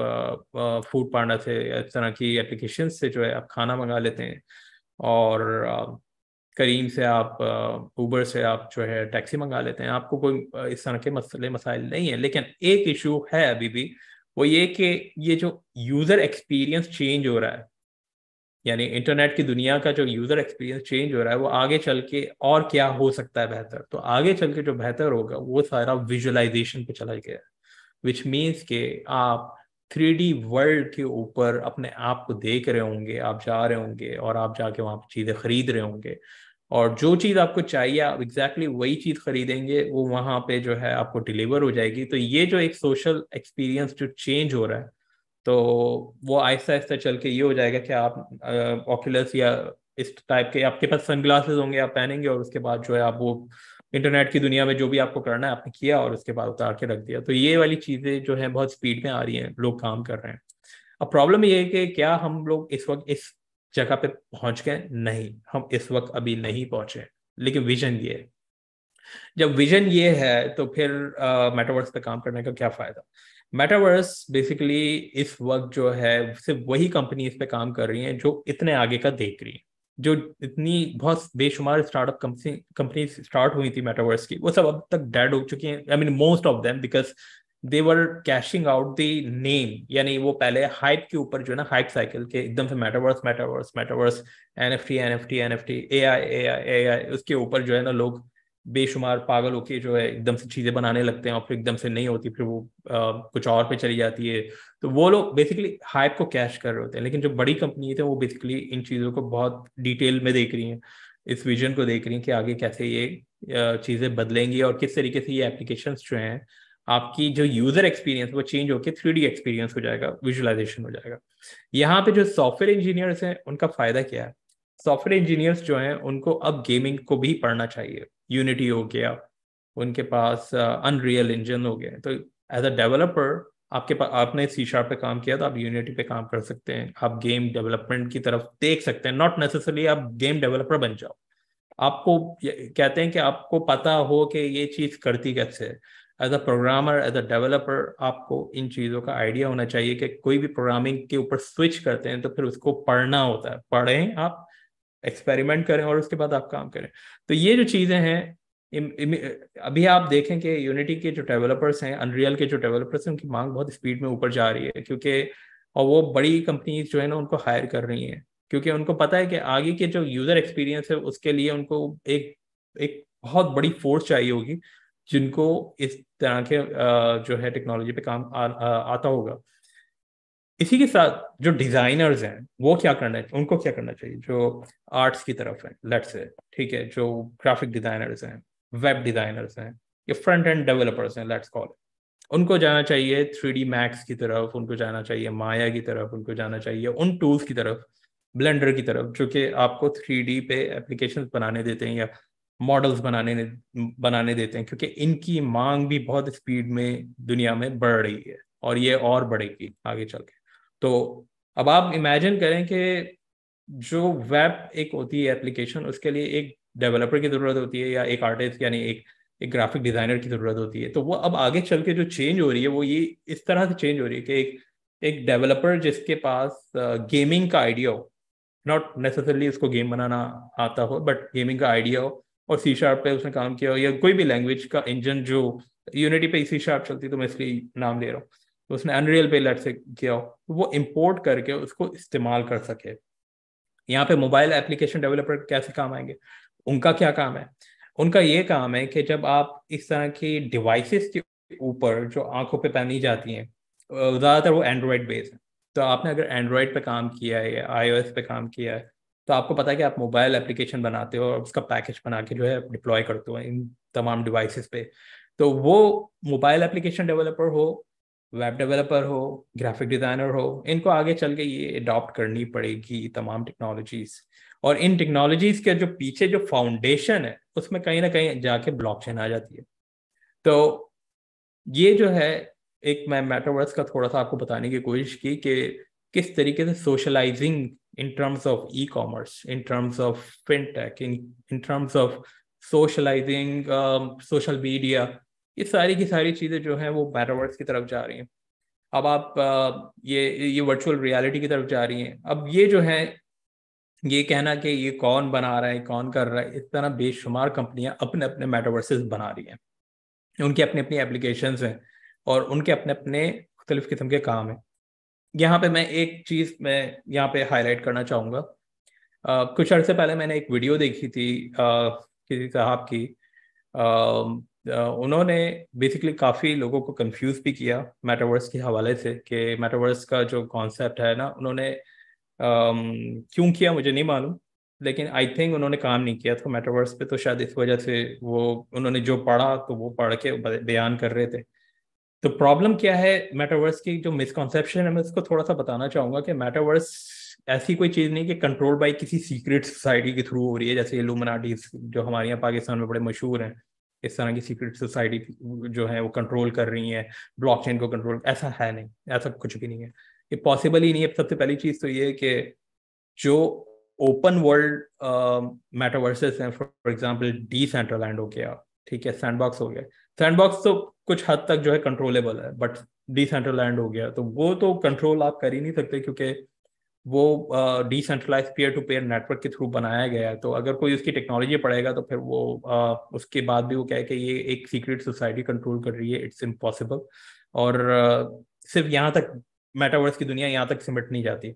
Speaker 1: फूड पांडा से या इस तरह की एप्लीकेशन से जो है आप खाना मंगा लेते हैं, और करीम से आप उबर से आप जो है टैक्सी मंगा लेते हैं। आपको कोई इस तरह के मसले मसाइल नहीं है। लेकिन एक इशू है अभी भी, वो ये कि ये जो यूजर एक्सपीरियंस चेंज हो रहा है, यानी इंटरनेट की दुनिया का जो यूजर एक्सपीरियंस चेंज हो रहा है, वो आगे चल के और क्या हो सकता है बेहतर। तो आगे चल के जो बेहतर होगा वो सारा विजुअलाइजेशन पे चला गया है, विच मीन्स के आप 3D वर्ल्ड के ऊपर अपने आप को देख रहे होंगे, आप जा रहे होंगे और आप जाके वहां पर चीजें खरीद रहे होंगे, और जो चीज आपको चाहिए आप एग्जैक्टली वही चीज खरीदेंगे, वो वहां पे जो है आपको डिलीवर हो जाएगी। तो ये जो एक सोशल एक्सपीरियंस जो चेंज हो रहा है, तो वो आहिस्ता आहिस्ता चल के ये हो जाएगा कि आप ऑक्यूलस या इस टाइप के आपके पास सनग्लासेस होंगे, आप पहनेंगे, और उसके बाद जो है आप वो इंटरनेट की दुनिया में जो भी आपको करना है आपने किया, और उसके बाद उतार के रख दिया। तो ये वाली चीजें जो है बहुत स्पीड में आ रही हैं, लोग काम कर रहे हैं। अब प्रॉब्लम ये है कि क्या हम लोग इस वक्त इस जगह पे पहुंच गए? नहीं, हम इस वक्त अभी नहीं पहुंचे, लेकिन विजन ये है। जब विजन ये है तो फिर मेटावर्स पे काम करने का क्या फायदा? मेटावर्स बेसिकली इस वक्त जो है सिर्फ वही कंपनी इस पे काम कर रही हैं जो इतने आगे का देख रही हैं। जो इतनी बहुत बेशुमार स्टार्टअप कंपनी स्टार्ट हुई थी मेटावर्स की, वो सब अब तक डेड हो चुकी हैं। I mean most of them, because they were caching out the name. यानी वो पहले हाइप के ऊपर जो है ना, हाइप साइकिल के एकदम से metaverse metaverse metaverse, NFT NFT NFT, AI AI AI, उसके ऊपर जो है ना लोग बेशुमार पागल होके जो है एकदम से चीजें बनाने लगते हैं, और फिर एकदम से नहीं होती, फिर वो कुछ और पे चली जाती है। तो वो लोग बेसिकली हाइप को कैश कर रहे होते हैं। लेकिन जो बड़ी कंपनी थे वो बेसिकली इन चीजों को बहुत डिटेल में देख रही हैं, इस विजन को देख रही हैं कि आगे कैसे ये चीजें बदलेंगी, और किस तरीके से ये एप्लीकेशंस जो हैं, आपकी जो यूजर एक्सपीरियंस वो चेंज होकर 3D एक्सपीरियंस हो जाएगा, विजुअलाइजेशन हो जाएगा। यहाँ पे जो सॉफ्टवेयर इंजीनियर्स हैं उनका फायदा क्या है? सॉफ्टवेयर इंजीनियर्स जो हैं उनको अब गेमिंग को भी पढ़ना चाहिए। यूनिटी हो गया, उनके पास अनरियल इंजन हो गया। तो एज अ डेवलपर आपके पास, आपने सी शार्प पे काम किया तो आप यूनिटी पे काम कर सकते हैं, आप गेम डेवलपमेंट की तरफ देख सकते हैं। नॉट नेसेसरली आप गेम डेवलपर बन जाओ, आपको कहते हैं कि आपको पता हो कि ये चीज करती कैसे है। As a programmer, as a developer, आपको इन चीज़ों का आइडिया होना चाहिए कि कोई भी प्रोग्रामिंग के ऊपर स्विच करते हैं तो फिर उसको पढ़ना होता है। पढ़ें आप, एक्सपेरिमेंट करें, और उसके बाद आप काम करें। तो ये जो चीज़ें हैं, अभी आप देखें कि यूनिटी के जो डेवलपर्स हैं, अनरियल के जो डेवलपर्स हैं, उनकी मांग बहुत स्पीड में ऊपर जा रही है, क्योंकि और वो बड़ी कंपनीज जो है ना उनको हायर कर रही हैं, क्योंकि उनको पता है कि आगे के जो यूजर एक्सपीरियंस है उसके लिए उनको एक एक बहुत बड़ी फोर्स चाहिए होगी, जिनको इस तरह के जो है टेक्नोलॉजी पे काम आता होगा। इसी के साथ जो डिजाइनर्स हैं वो क्या करना है, उनको क्या करना चाहिए? जो आर्ट्स की तरफ है, लेट्स से, ठीक है, जो ग्राफिक डिजाइनर्स हैं, वेब डिजाइनर्स हैं, या फ्रंट एंड डेवलपर्स हैं, लेट्स कॉल, उनको जाना चाहिए 3D मैक्स की तरफ, उनको जाना चाहिए माया की तरफ, उनको जाना चाहिए उन टूल्स की तरफ, ब्लेंडर की तरफ, जो कि आपको 3D पे एप्लीकेशंस बनाने देते हैं या मॉडल्स बनाने देते हैं, क्योंकि इनकी मांग भी बहुत स्पीड में दुनिया में बढ़ रही है, और ये और बढ़ेगी आगे चल के। तो अब आप इमेजिन करें कि जो वेब एक होती है एप्लीकेशन, उसके लिए एक डेवलपर की जरूरत होती है, या एक आर्टिस्ट, यानी एक एक ग्राफिक डिजाइनर की जरूरत होती है। तो वो अब आगे चल के जो चेंज हो रही है वो ये इस तरह से चेंज हो रही है कि एक डेवलपर जिसके पास गेमिंग का आइडिया हो, नॉट नेसेसरली उसको गेम बनाना आता हो, बट गेमिंग का आइडिया हो और सी शार्प पे उसने काम किया हो, या कोई भी लैंग्वेज का इंजन जो यूनिटी पे सी शार्प चलती है तो मैं इसलिए नाम ले रहा हूँ, तो उसने अनरियल पे लेट से किया हो, तो वो इम्पोर्ट करके उसको इस्तेमाल कर सके। यहाँ पे मोबाइल एप्लीकेशन डेवलपर कैसे काम आएंगे? उनका क्या काम है? उनका ये काम है कि जब आप इस तरह की डिवाइसेस के ऊपर जो आंखों पे पहनी जाती हैं, ज़्यादातर वो एंड्रॉयड बेस्ड है। तो आपने अगर एंड्रॉयड पे काम किया है या आईओएस पे काम किया है, तो आपको पता है कि आप मोबाइल एप्लीकेशन बनाते हो और उसका पैकेज बना के जो है डिप्लॉय करते हो इन तमाम डिवाइसेस पे। तो वो मोबाइल एप्लीकेशन डेवलपर हो, वेब डेवलपर हो, ग्राफिक डिजाइनर हो, इनको आगे चल के ये अडॉप्ट करनी पड़ेगी तमाम टेक्नोलॉजीज। और इन टेक्नोलॉजीज के जो पीछे जो फाउंडेशन है उसमें कहीं ना कहीं जाके ब्लॉकचेन आ जाती है। तो ये जो है, एक मैं मेटावर्स का थोड़ा सा आपको बताने की कोशिश की कि किस तरीके से socializing in terms of e commerce, in terms of fintech, in terms of socializing social media, ये सारी की सारी चीज़ें जो हैं वो मेटावर्स की तरफ जा रही हैं। अब आप ये वर्चुअल रियलिटी की तरफ जा रही हैं। अब ये जो है, ये कहना कि ये कौन बना रहा है, कौन कर रहा है, इस तरह बेशुमार कंपनियां अपने अपने मेटावर्सेस बना रही हैं। उनकी अपनी अपनी एप्लीकेशंस हैं और उनके अपने अपने मुख्तलिफ किस्म के काम हैं। यहाँ पे मैं एक चीज़ मैं यहाँ पे हाईलाइट करना चाहूँगा। कुछ अर्से पहले मैंने एक वीडियो देखी थी किसी साहब की। उन्होंने बेसिकली काफ़ी लोगों को कंफ्यूज भी किया मेटावर्स के हवाले से, कि मेटावर्स का जो कॉन्सेप्ट है ना, उन्होंने क्यों किया मुझे नहीं मालूम, लेकिन आई थिंक उन्होंने काम नहीं किया था मेटावर्स पे, तो शायद इस वजह से वो उन्होंने जो पढ़ा तो वो पढ़ के बयान कर रहे थे। तो प्रॉब्लम क्या है मेटावर्स की, जो मिसकॉन्सेप्शन है मैं उसको थोड़ा सा बताना चाहूंगा कि मेटावर्स ऐसी कोई चीज़ नहीं कि कंट्रोल बाई किसी सीक्रेट सोसाइटी के थ्रू हो रही है, जैसे इल्यूमिनाटी जो हमारे यहाँ पाकिस्तान में बड़े मशहूर हैं। इस तरह की सीक्रेट सोसाइटी जो है वो कंट्रोल कर रही है ब्लॉकचेन को, कंट्रोल, ऐसा है नहीं, ऐसा कुछ भी नहीं है, ये पॉसिबल ही नहीं है। सबसे पहली चीज़ तो ये है कि जो ओपन वर्ल्ड मेटावर्सेस हैं, फॉर एग्जांपल डिसेंट्रलैंड हो गया, ठीक है, सैंडबॉक्स हो गया। सैंडबॉक्स तो कुछ हद तक जो है कंट्रोलेबल है, बट डिसेंट्रलैंड हो गया तो वो तो कंट्रोल आप कर ही नहीं सकते, क्योंकि वो decentralize peer to peer network के थ्रू बनाया गया है। तो अगर कोई उसकी टेक्नोलॉजी पढ़ेगा तो फिर वो उसके बाद भी वो कहे कि ये एक सीक्रेट सोसाइटी कंट्रोल कर रही है, इट्स इम्पॉसिबल। और सिर्फ यहाँ तक मेटावर्स की दुनिया यहाँ तक सिमट नहीं जाती।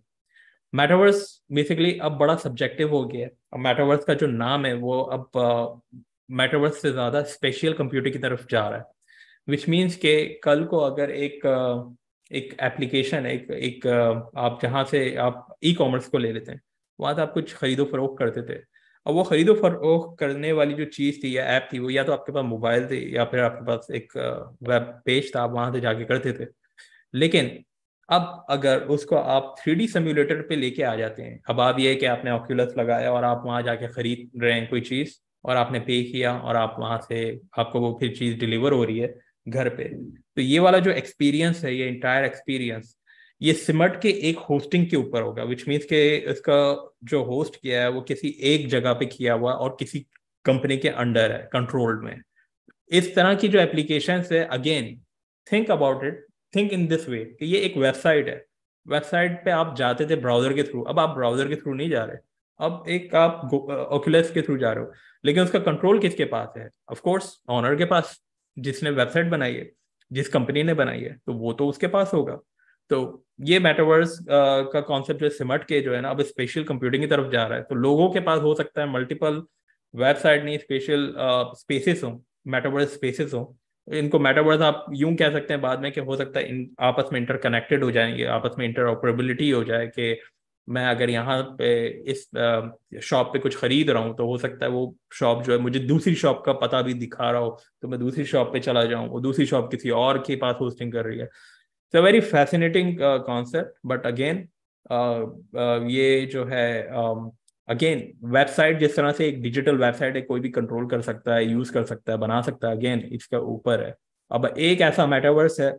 Speaker 1: मेटावर्स बेसिकली अब बड़ा सब्जेक्टिव हो गया है। अब मेटावर्स का जो नाम है वो अब मेटावर्स से ज़्यादा स्पेशल कंप्यूटर की तरफ जा रहा है, विच मीन्स के कल को अगर एक एप्लीकेशन, एक एक आप जहाँ से आप ई कॉमर्स को ले लेते हैं, वहाँ तो आप कुछ खरीदो फरोख्त करते थे। अब वो खरीदो फरोख्त करने वाली जो चीज़ थी या ऐप थी, वो या तो आपके पास मोबाइल थे या फिर आपके पास एक वेब पेज था, आप वहाँ से जाके करते थे। लेकिन अब अगर उसको आप 3D सिम्युलेटर पे लेके आ जाते हैं, अब आप ये है कि आपने ऑक्यूलस लगाया और आप वहाँ जाके खरीद रहे हैं कोई चीज़, और आपने पे किया और आप वहाँ से आपको वो फिर चीज़ डिलीवर हो रही है घर पे। तो ये वाला जो एक्सपीरियंस है, ये इंटायर एक्सपीरियंस, ये सिमट के एक होस्टिंग के ऊपर होगा, विच मीन्स के इसका जो होस्ट किया है वो किसी एक जगह पे किया हुआ और किसी कंपनी के अंडर है, कंट्रोल्ड में। इस तरह की जो एप्लीकेशन है, again think about it, think in this way कि ये एक वेबसाइट है। वेबसाइट पे आप जाते थे ब्राउजर के थ्रू, अब आप ब्राउजर के थ्रू नहीं जा रहे, अब एक आप ओकुलस के थ्रू जा रहे हो। लेकिन उसका कंट्रोल किसके पास है? ऑफ कोर्स ऑनर के पास, जिसने वेबसाइट बनाई है, जिस कंपनी ने बनाई है, तो वो तो उसके पास होगा। तो ये मेटावर्स का कॉन्सेप्ट जो सिमट के जो है ना, अब स्पेशल कंप्यूटिंग की तरफ जा रहा है। तो लोगों के पास हो सकता है मल्टीपल वेबसाइट नहीं, स्पेशल स्पेसेस हो, मेटावर्स स्पेसेस हो। इनको मेटावर्स आप यूं कह सकते हैं बाद में कि हो सकता है इन आपस में इंटरकनेक्टेड हो जाएंगे, आपस में इंटरऑपरेबिलिटी हो जाए कि मैं अगर यहाँ पे इस शॉप पे कुछ खरीद रहा हूँ, तो हो सकता है वो शॉप जो है मुझे दूसरी शॉप का पता भी दिखा रहा हो, तो मैं दूसरी शॉप पे चला जाऊँ, वो दूसरी शॉप किसी और के पास होस्टिंग कर रही है। It's a very fascinating concept, but again ये जो है, अगेन वेबसाइट जिस तरह से एक डिजिटल वेबसाइट है, कोई भी कंट्रोल कर सकता है, यूज कर सकता है, बना सकता है, अगेन इसका ऊपर है। अब एक ऐसा मेटावर्स है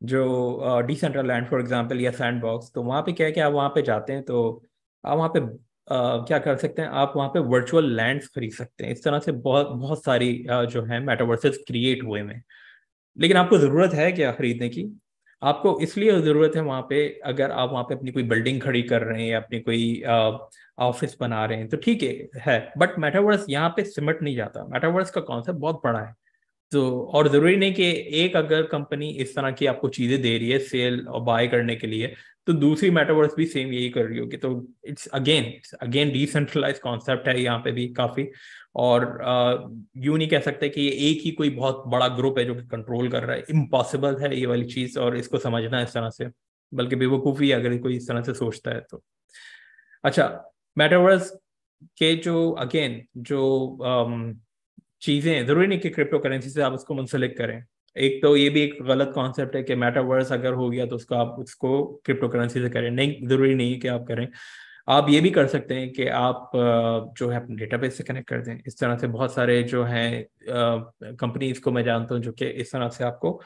Speaker 1: जो डिसेंट्रल लैंड फॉर एग्जांपल या सैंडबॉक्स, तो वहाँ पे क्या है कि आप वहाँ पे जाते हैं तो आप वहाँ पे क्या कर सकते हैं, आप वहाँ पे वर्चुअल लैंड्स खरीद सकते हैं। इस तरह से बहुत बहुत सारी जो है मेटावर्सेस क्रिएट हुए हैं। लेकिन आपको ज़रूरत है क्या खरीदने की? आपको इसलिए ज़रूरत है वहाँ पे, अगर आप वहाँ पे अपनी कोई बिल्डिंग खड़ी कर रहे हैं या अपनी कोई ऑफिस बना रहे हैं तो ठीक है। बट मेटावर्स यहाँ पे सिमट नहीं जाता। मेटावर्स का कॉन्सेप्ट बहुत बड़ा है। तो और जरूरी नहीं कि एक अगर कंपनी इस तरह की आपको चीजें दे रही है सेल और बाय करने के लिए, तो दूसरी मेटावर्स भी सेम यही कर रही होगी। तो इट्स अगेन डिसेंट्रलाइज कॉन्सेप्ट है यहाँ पे भी काफी। और यूं नहीं कह सकते कि ये एक ही कोई बहुत बड़ा ग्रुप है जो कि कंट्रोल कर रहा है। इम्पॉसिबल है ये वाली चीज, और इसको समझना इस तरह से, बल्कि बेवकूफ़ी है अगर कोई इस तरह से सोचता है तो। अच्छा, मेटावर्स के जो अगेन जो चीजें हैं, जरूरी नहीं कि क्रिप्टो करेंसी से आप उसको मुंसलिक करें। एक तो ये भी एक गलत कॉन्सेप्ट है कि मेटावर्स अगर हो गया तो उसको आप उसको क्रिप्टो करेंसी से करें। नहीं, जरूरी नहीं कि आप करें। आप ये भी कर सकते हैं कि आप जो है अपने डेटाबेस से कनेक्ट कर दें। इस तरह से बहुत सारे जो हैं कंपनीज को मैं जानता हूँ जो कि इस तरह से आपको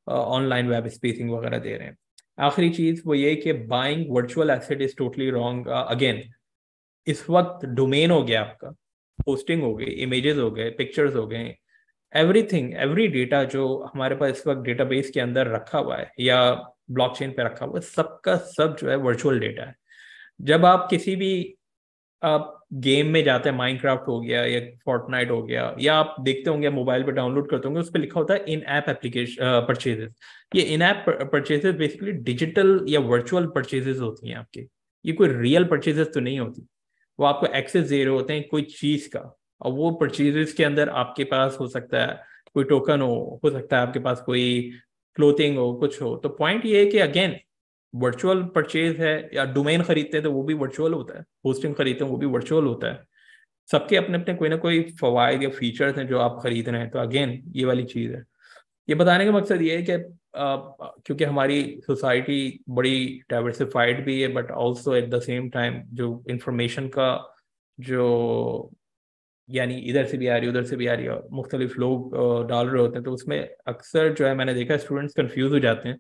Speaker 1: ऑनलाइन वेब स्पेसिंग वगैरह दे रहे हैं। आखिरी चीज वो ये कि buying virtual asset is totally wrong. Again, इस वक्त डोमेन हो गया आपका, पोस्टिंग हो गई, इमेजेस हो गए, पिक्चर्स हो गए, एवरीथिंग, एवरी डेटा जो हमारे पास इस वक्त डेटाबेस के अंदर रखा हुआ है या ब्लॉकचेन पे रखा हुआ है, सबका सब जो है वर्चुअल डेटा है। जब आप किसी भी आप गेम में जाते हैं, माइनक्राफ्ट हो गया या फोर्टनाइट हो गया, या आप देखते होंगे मोबाइल पे डाउनलोड करते होंगे, उस पर लिखा होता है इन ऐप एप्लीकेशन परचेजेस। ये इन ऐप परचेजेस बेसिकली डिजिटल या वर्चुअल परचेजेस होती हैं आपकी। ये कोई रियल परचेजेस तो नहीं होती। वो आपको एक्सेस दे रहे होते हैं कोई चीज का, और वो परचेजेस के अंदर आपके पास हो सकता है कोई टोकन हो सकता है आपके पास कोई क्लोथिंग हो, कुछ हो। तो पॉइंट ये है कि अगेन वर्चुअल परचेज है, या डोमेन खरीदते हैं तो वो भी वर्चुअल होता है, होस्टिंग खरीदते हैं वो भी वर्चुअल होता है। सबके अपने अपने कोई ना कोई फवायद या फीचर्स हैं जो आप खरीद रहे हैं। तो अगेन ये वाली चीज है। ये बताने का मकसद ये है कि क्योंकि हमारी सोसाइटी बड़ी डाइवर्सिफाइड भी है, but also at the same time जो इंफॉर्मेशन का जो, यानी इधर से भी आ रही है उधर से भी आ रही है, मुख्तलिफ लोग डाल रहे होते हैं, तो उसमें अक्सर जो है मैंने देखा स्टूडेंट्स कंफ्यूज हो जाते हैं।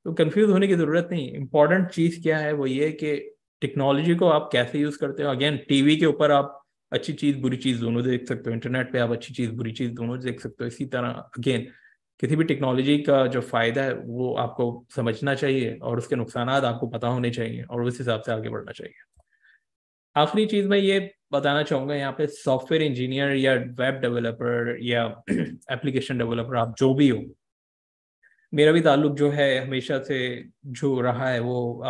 Speaker 1: तो कंफ्यूज होने की ज़रूरत नहीं। इंपॉर्टेंट चीज़ क्या है वो ये है कि टेक्नोलॉजी को आप कैसे यूज़ करते हो। अगेन, टीवी के ऊपर आप अच्छी चीज़ बुरी चीज़ दोनों देख सकते हो, इंटरनेट पे आप अच्छी चीज़ बुरी चीज़ दोनों देख सकते हो। इसी तरह अगेन किसी भी टेक्नोलॉजी का जो फ़ायदा है वो आपको समझना चाहिए, और उसके नुकसान आपको पता होने चाहिए, और उस हिसाब से आगे बढ़ना चाहिए। आखिरी चीज मैं ये बताना चाहूंगा यहाँ पे, सॉफ्टवेयर इंजीनियर या वेब डेवलपर या एप्लीकेशन डेवलपर, आप जो भी हो, मेरा भी ताल्लुक जो है हमेशा से जो रहा है वो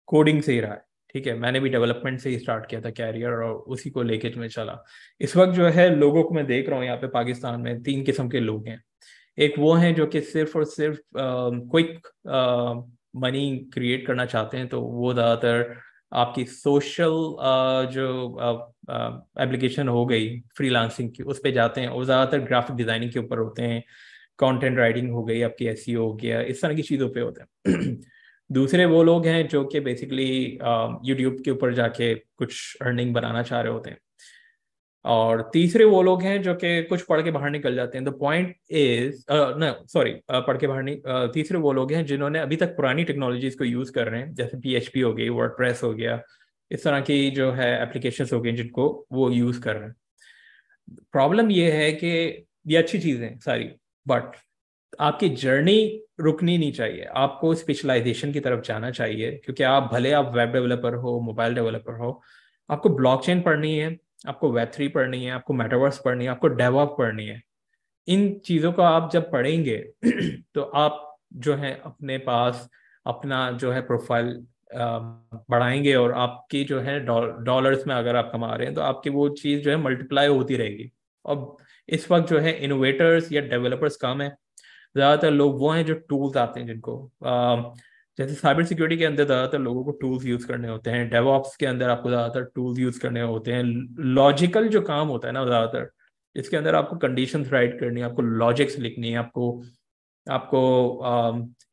Speaker 1: कोडिंग से ही रहा है। ठीक है, मैंने भी डेवलपमेंट से ही स्टार्ट किया था कैरियर, और उसी को लेके जो मैं चला। इस वक्त जो है लोगों को मैं देख रहा हूँ यहाँ पे पाकिस्तान में, तीन किस्म के लोग हैं। एक वो हैं जो कि सिर्फ और सिर्फ क्विक मनी क्रिएट करना चाहते हैं, तो वो ज़्यादातर आपकी सोशल जो एप्लीकेशन हो गई फ्रीलांसिंग की, उस पे जाते हैं, और ज़्यादातर ग्राफिक डिज़ाइनिंग के ऊपर होते हैं। कंटेंट राइटिंग हो गई आपकी, एसईओ हो गया, इस तरह की चीज़ों पे होते हैं। दूसरे वो लोग हैं जो कि बेसिकली यूट्यूब के ऊपर जाके कुछ अर्निंग बनाना चाह रहे होते हैं। और तीसरे वो लोग हैं जो कि कुछ पढ़ के बाहर निकल जाते हैं। The point is no sorry, पढ़ के बाहर नहीं, तीसरे वो लोग हैं जिन्होंने अभी तक पुरानी टेक्नोलॉजीज को यूज कर रहे हैं, जैसे पीएचपी हो गई, वर्डप्रेस हो गया, इस तरह की जो है एप्लीकेशंस हो गई जिनको वो यूज कर रहे हैं। प्रॉब्लम ये है कि ये अच्छी चीजें हैं सारी, बट आपकी जर्नी रुकनी नहीं चाहिए। आपको स्पेशलाइजेशन की तरफ जाना चाहिए, क्योंकि आप भले आप वेब डेवलपर हो, मोबाइल डेवलपर हो, आपको ब्लॉकचेन पढ़नी है, आपको वेब 3 पढ़नी है, आपको मेटावर्स पढ़नी है, आपको डेवऑप पढ़नी है। इन चीज़ों को आप जब पढ़ेंगे तो आप जो है अपने पास अपना जो है प्रोफाइल बढ़ाएंगे, और आपकी जो है डॉलर्स में अगर आप कमा रहे हैं तो आपकी वो चीज़ जो है मल्टीप्लाई होती रहेगी। और इस वक्त जो है इनोवेटर्स या डेवलपर्स कम है। ज़्यादातर लोग वो हैं जो टूल्स आते हैं जिनको जैसे साइबर सिक्योरिटी के अंदर ज़्यादातर लोगों को टूल्स यूज़ करने होते हैं, डेवऑप्स के अंदर आपको ज़्यादातर टूल्स यूज़ करने होते हैं। लॉजिकल जो काम होता है ना ज़्यादातर, इसके अंदर आपको कंडीशंस राइट करनी है, आपको लॉजिक्स लिखनी है, आपको आपको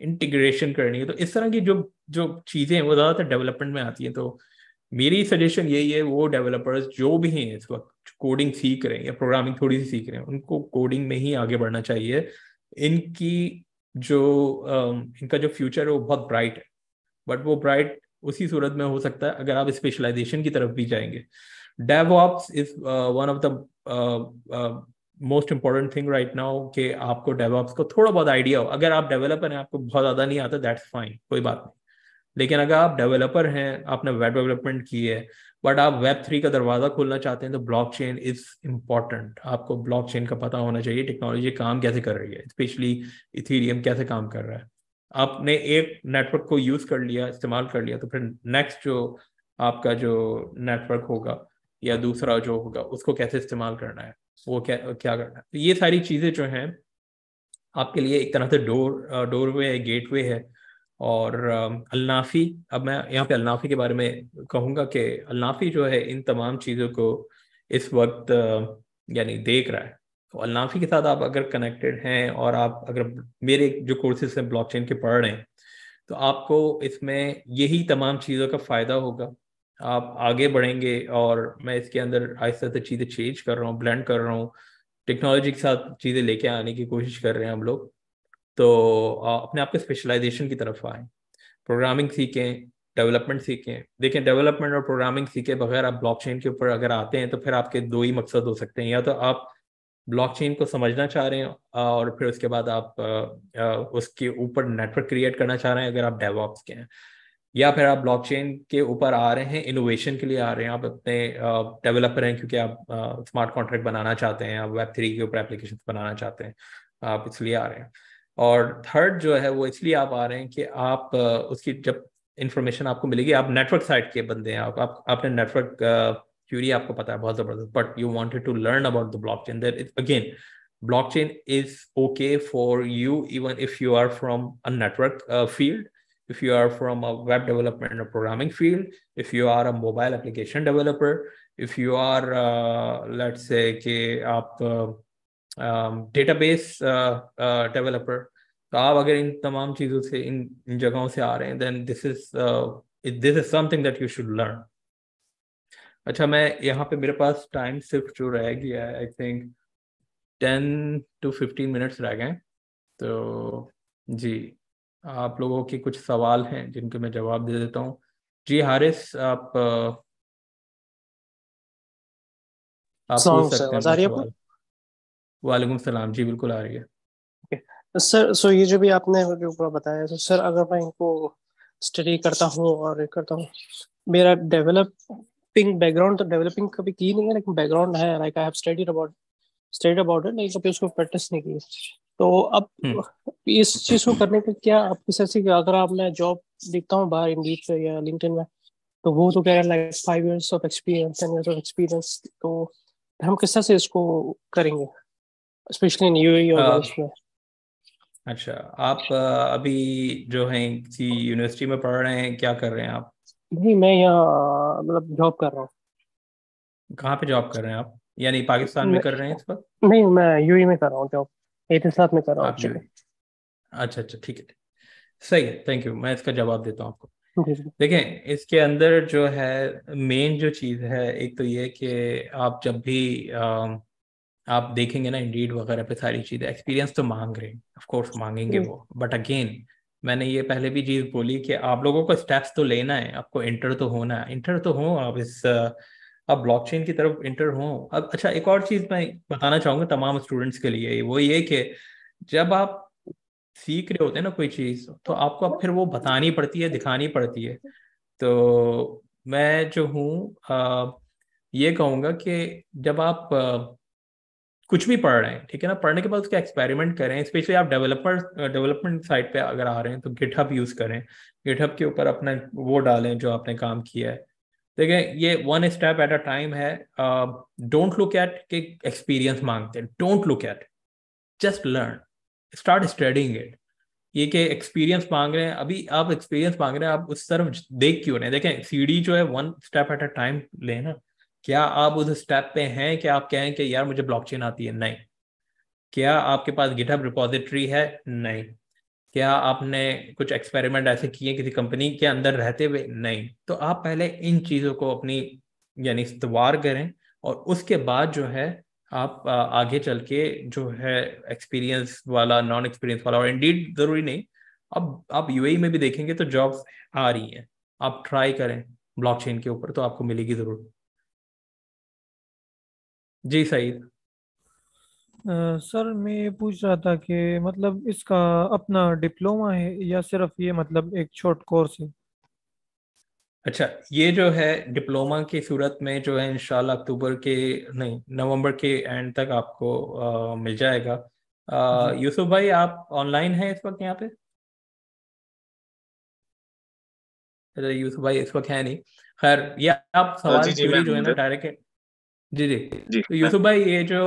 Speaker 1: इंटीग्रेशन करनी है। तो इस तरह की जो जो चीज़ें हैं वो ज़्यादातर डेवलपमेंट में आती हैं। तो मेरी सजेशन यही है, वो डेवलपर्स जो भी हैं इस वक्त कोडिंग सीख रहे हैं या प्रोग्रामिंग थोड़ी सी सीख रहे हैं, उनको कोडिंग में ही आगे बढ़ना चाहिए। इनकी जो इनका जो फ्यूचर है वो बहुत ब्राइट है, बट वो ब्राइट उसी सूरत में हो सकता है अगर आप स्पेशलाइजेशन की तरफ भी जाएंगे। DevOps is one of the most important thing right now कि आपको डेवऑप्स को थोड़ा बहुत आइडिया हो। अगर आप डेवलपर हैं, आपको बहुत ज़्यादा नहीं आता, दैट्स फाइन, कोई बात नहीं। लेकिन अगर आप डेवलपर हैं, आपने वेब डेवलपमेंट की है, बट आप वेब 3 का दरवाजा खोलना चाहते हैं, तो ब्लॉकचेन इज इम्पॉर्टेंट। आपको ब्लॉकचेन का पता होना चाहिए, टेक्नोलॉजी काम कैसे कर रही है, स्पेशली इथीरियम कैसे काम कर रहा है। आपने एक नेटवर्क को यूज कर लिया, इस्तेमाल कर लिया, तो फिर नेक्स्ट जो आपका जो नेटवर्क होगा या दूसरा जो होगा, उसको कैसे इस्तेमाल करना है, वो क्या क्या करना है। तो ये सारी चीजें जो हैं आपके लिए एक तरह से डोरवे है, गेटवे है। और अल्नाफी, अब मैं यहाँ पे अल्नाफी के बारे में कहूँगा कि अल्नाफी जो है इन तमाम चीज़ों को इस वक्त यानी देख रहा है। तो अल्नाफी के साथ आप अगर कनेक्टेड हैं और आप अगर मेरे जो कोर्सेज हैं ब्लॉकचेन के पढ़ रहे हैं, तो आपको इसमें यही तमाम चीज़ों का फ़ायदा होगा। आप आगे बढ़ेंगे, और मैं इसके अंदर आहिस्ता से चीज़ें चेंज कर रहा हूँ, ब्लेंड कर रहा हूँ, टेक्नोलॉजी के साथ चीज़ें लेके आने की कोशिश कर रहे हैं हम लोग। तो अपने आप को स्पेशलाइजेशन की तरफ आए, प्रोग्रामिंग सीखें, डेवलपमेंट सीखें। देखें, डेवलपमेंट और प्रोग्रामिंग सीखे बगैर आप ब्लॉकचेन के ऊपर अगर आते हैं, तो फिर आपके दो ही मकसद हो सकते हैं। या तो आप ब्लॉकचेन को समझना चाह रहे हैं और फिर उसके बाद आप उसके ऊपर नेटवर्क क्रिएट करना चाह रहे हैं अगर आप डेवऑप्स के हैं, या फिर आप ब्लॉकचेन के ऊपर आ रहे हैं इनोवेशन के लिए आ रहे हैं, आप अपने डेवलपर हैं क्योंकि आप स्मार्ट कॉन्ट्रैक्ट बनाना चाहते हैं, आप वेब 3 के ऊपर एप्लीकेशन बनाना चाहते हैं, आप इसलिए आ रहे हैं। और थर्ड जो है वो इसलिए आप आ रहे हैं कि आप उसकी जब इंफॉर्मेशन आपको मिलेगी, आप नेटवर्क साइड के बंदे हैं, आपने नेटवर्क थ्योरी आपको पता है बहुत जबरदस्त, but you wanted to learn about the blockchain, that is again blockchain is okay for you even if you are from a network field, if you are from a web development or programming field, if you are a mobile application developer, if you are let's say कि आप database developer, तो आप अगर इन तमाम चीज़ों से इन जगहों से आ रहे हैं, then this is something that you should learn. अच्छा, मैं यहाँ पे मेरे पास टाइम सिर्फ जो रह गया है, आई थिंक 10 to 15 मिनट्स रह गए। तो जी, आप लोगों के कुछ सवाल हैं जिनके मैं जवाब दे देता हूँ। जी हारिस, आप पूछ
Speaker 2: सर
Speaker 1: सकते हैं
Speaker 2: आवाज आ
Speaker 1: अपना
Speaker 2: रही है आपको?
Speaker 1: सवाल। वालेकुम सलाम, जी बिल्कुल आ रही है।
Speaker 2: सर सो ये जो भी आपने जो पूरा बताया, तो सर अगर मैं इनको स्टडी करता हूँ और ये करता हूँ, मेरा डेवलपिंग बैकग्राउंड तो डेवलपिंग कभी की नहीं है, लेकिन बैकग्राउंड है, like I have studied about it, लेकिन कभी उसको प्रैक्टिस नहीं की। तो अब
Speaker 1: हम्म।
Speaker 2: इस चीज को करने के क्या आपकी सर से, अगर आप मैं जॉब देखता हूँ बाहर इंडीड पे या लिंक्डइन में, तो वो तो कह रहे हैं like 5 years of experience, 10 years of experience. तो हम किस तरह से इसको करेंगे, स्पेशली इन यूएई और
Speaker 1: अ,
Speaker 2: गल्फ में?
Speaker 1: अच्छा, आप अभी जो हैं किसी यूनिवर्सिटी में पढ़ रहे हैं, क्या कर रहे हैं आप?
Speaker 2: नहीं, मैं यहाँ मतलब जॉब कर रहा हूँ।
Speaker 1: कहाँ पे जॉब कर रहे हैं आप, यानी पाकिस्तान में
Speaker 2: मैं-
Speaker 1: कर रहे हैं इस वक्त?
Speaker 2: नहीं, मैं यूएई में कर रहा हूँ जॉब, एथिसालात में कर रहा हूँ
Speaker 1: आप यू,
Speaker 2: एक्चुअली।
Speaker 1: अच्छा अच्छा, ठीक है। सही है, थैंक यू, मैं इसका जवाब देता हूँ आपको।
Speaker 2: जी जी।
Speaker 1: देखें, इसके अंदर जो है मेन जो चीज़ है, एक तो ये कि आप जब भी आप देखेंगे ना इंडीड वगैरह पे सारी चीज़ें एक्सपीरियंस तो मांग रहे हैं, ऑफ कोर्स मांगेंगे वो, बट अगेन मैंने ये पहले भी चीज़ बोली कि आप लोगों को स्टेप्स तो लेना है, आपको इंटर तो होना है, इंटर तो हो आप इस आप ब्लॉकचेन की तरफ इंटर हो। अब अच्छा, एक और चीज़ मैं बताना चाहूँगा तमाम स्टूडेंट्स के लिए, वो ये कि जब आप सीख रहे होते हैं ना कोई चीज़, तो आपको अब फिर वो बतानी पड़ती है, दिखानी पड़ती है। तो मैं जो हूँ ये कहूँगा कि जब आप कुछ भी पढ़ रहे हैं, ठीक है ना, पढ़ने के बाद उसका एक्सपेरिमेंट करें। स्पेशली आप डेवलपमेंट साइड पे अगर आ रहे हैं, तो गिटहब यूज़ करें, गिटहब के ऊपर अपना वो डालें जो आपने काम किया है। देखिए, ये one step at a time है। डोंट लुक एट कि एक्सपीरियंस मांगते हैं, don't look at, just learn, start studying it. ये कि एक्सपीरियंस मांग रहे हैं, अभी आप एक्सपीरियंस मांग रहे हैं, आप उस तरफ देख क्यों नहीं? देखें, सीढ़ी जो है one step at a time लेना। क्या आप उस स्टेप पे हैं कि आप कहें कि यार मुझे ब्लॉकचेन आती है? नहीं। क्या आपके पास गिटहब रिपोजिटरी है? नहीं। क्या आपने कुछ एक्सपेरिमेंट ऐसे किए किसी कंपनी के अंदर रहते हुए? नहीं। तो आप पहले इन चीज़ों को अपनी यानी इस्तवार करें, और उसके बाद जो है आप आगे चल के जो है एक्सपीरियंस वाला, नॉन एक्सपीरियंस वाला, और इंडीड ज़रूरी नहीं, अब आप यूएई में भी देखेंगे तो जॉब्स आ रही हैं। आप ट्राई करें ब्लॉकचेन के ऊपर तो आपको मिलेगी जरूर। जी सही।
Speaker 3: सर मैं ये पूछ रहा था कि मतलब इसका अपना डिप्लोमा है या सिर्फ ये मतलब एक शॉर्ट कोर्स है?
Speaker 1: अच्छा, ये जो है डिप्लोमा की सूरत में जो है इंशाल्लाह अक्टूबर के, नहीं नवंबर के एंड तक आपको मिल जाएगा।
Speaker 3: जी।
Speaker 1: यूसुफ भाई आप ऑनलाइन हैं इस वक्त यहाँ पे? अरे यूसुफ भाई इस वक्त है नहीं। खैर ये आप
Speaker 4: जी
Speaker 1: सवाल
Speaker 4: जी, मैं
Speaker 1: क्वेरी जो
Speaker 4: हूँ
Speaker 1: है ना
Speaker 4: इधर।
Speaker 1: डायरेक्ट। जी जी।
Speaker 4: जी
Speaker 1: तो यूसुफ भाई ये जो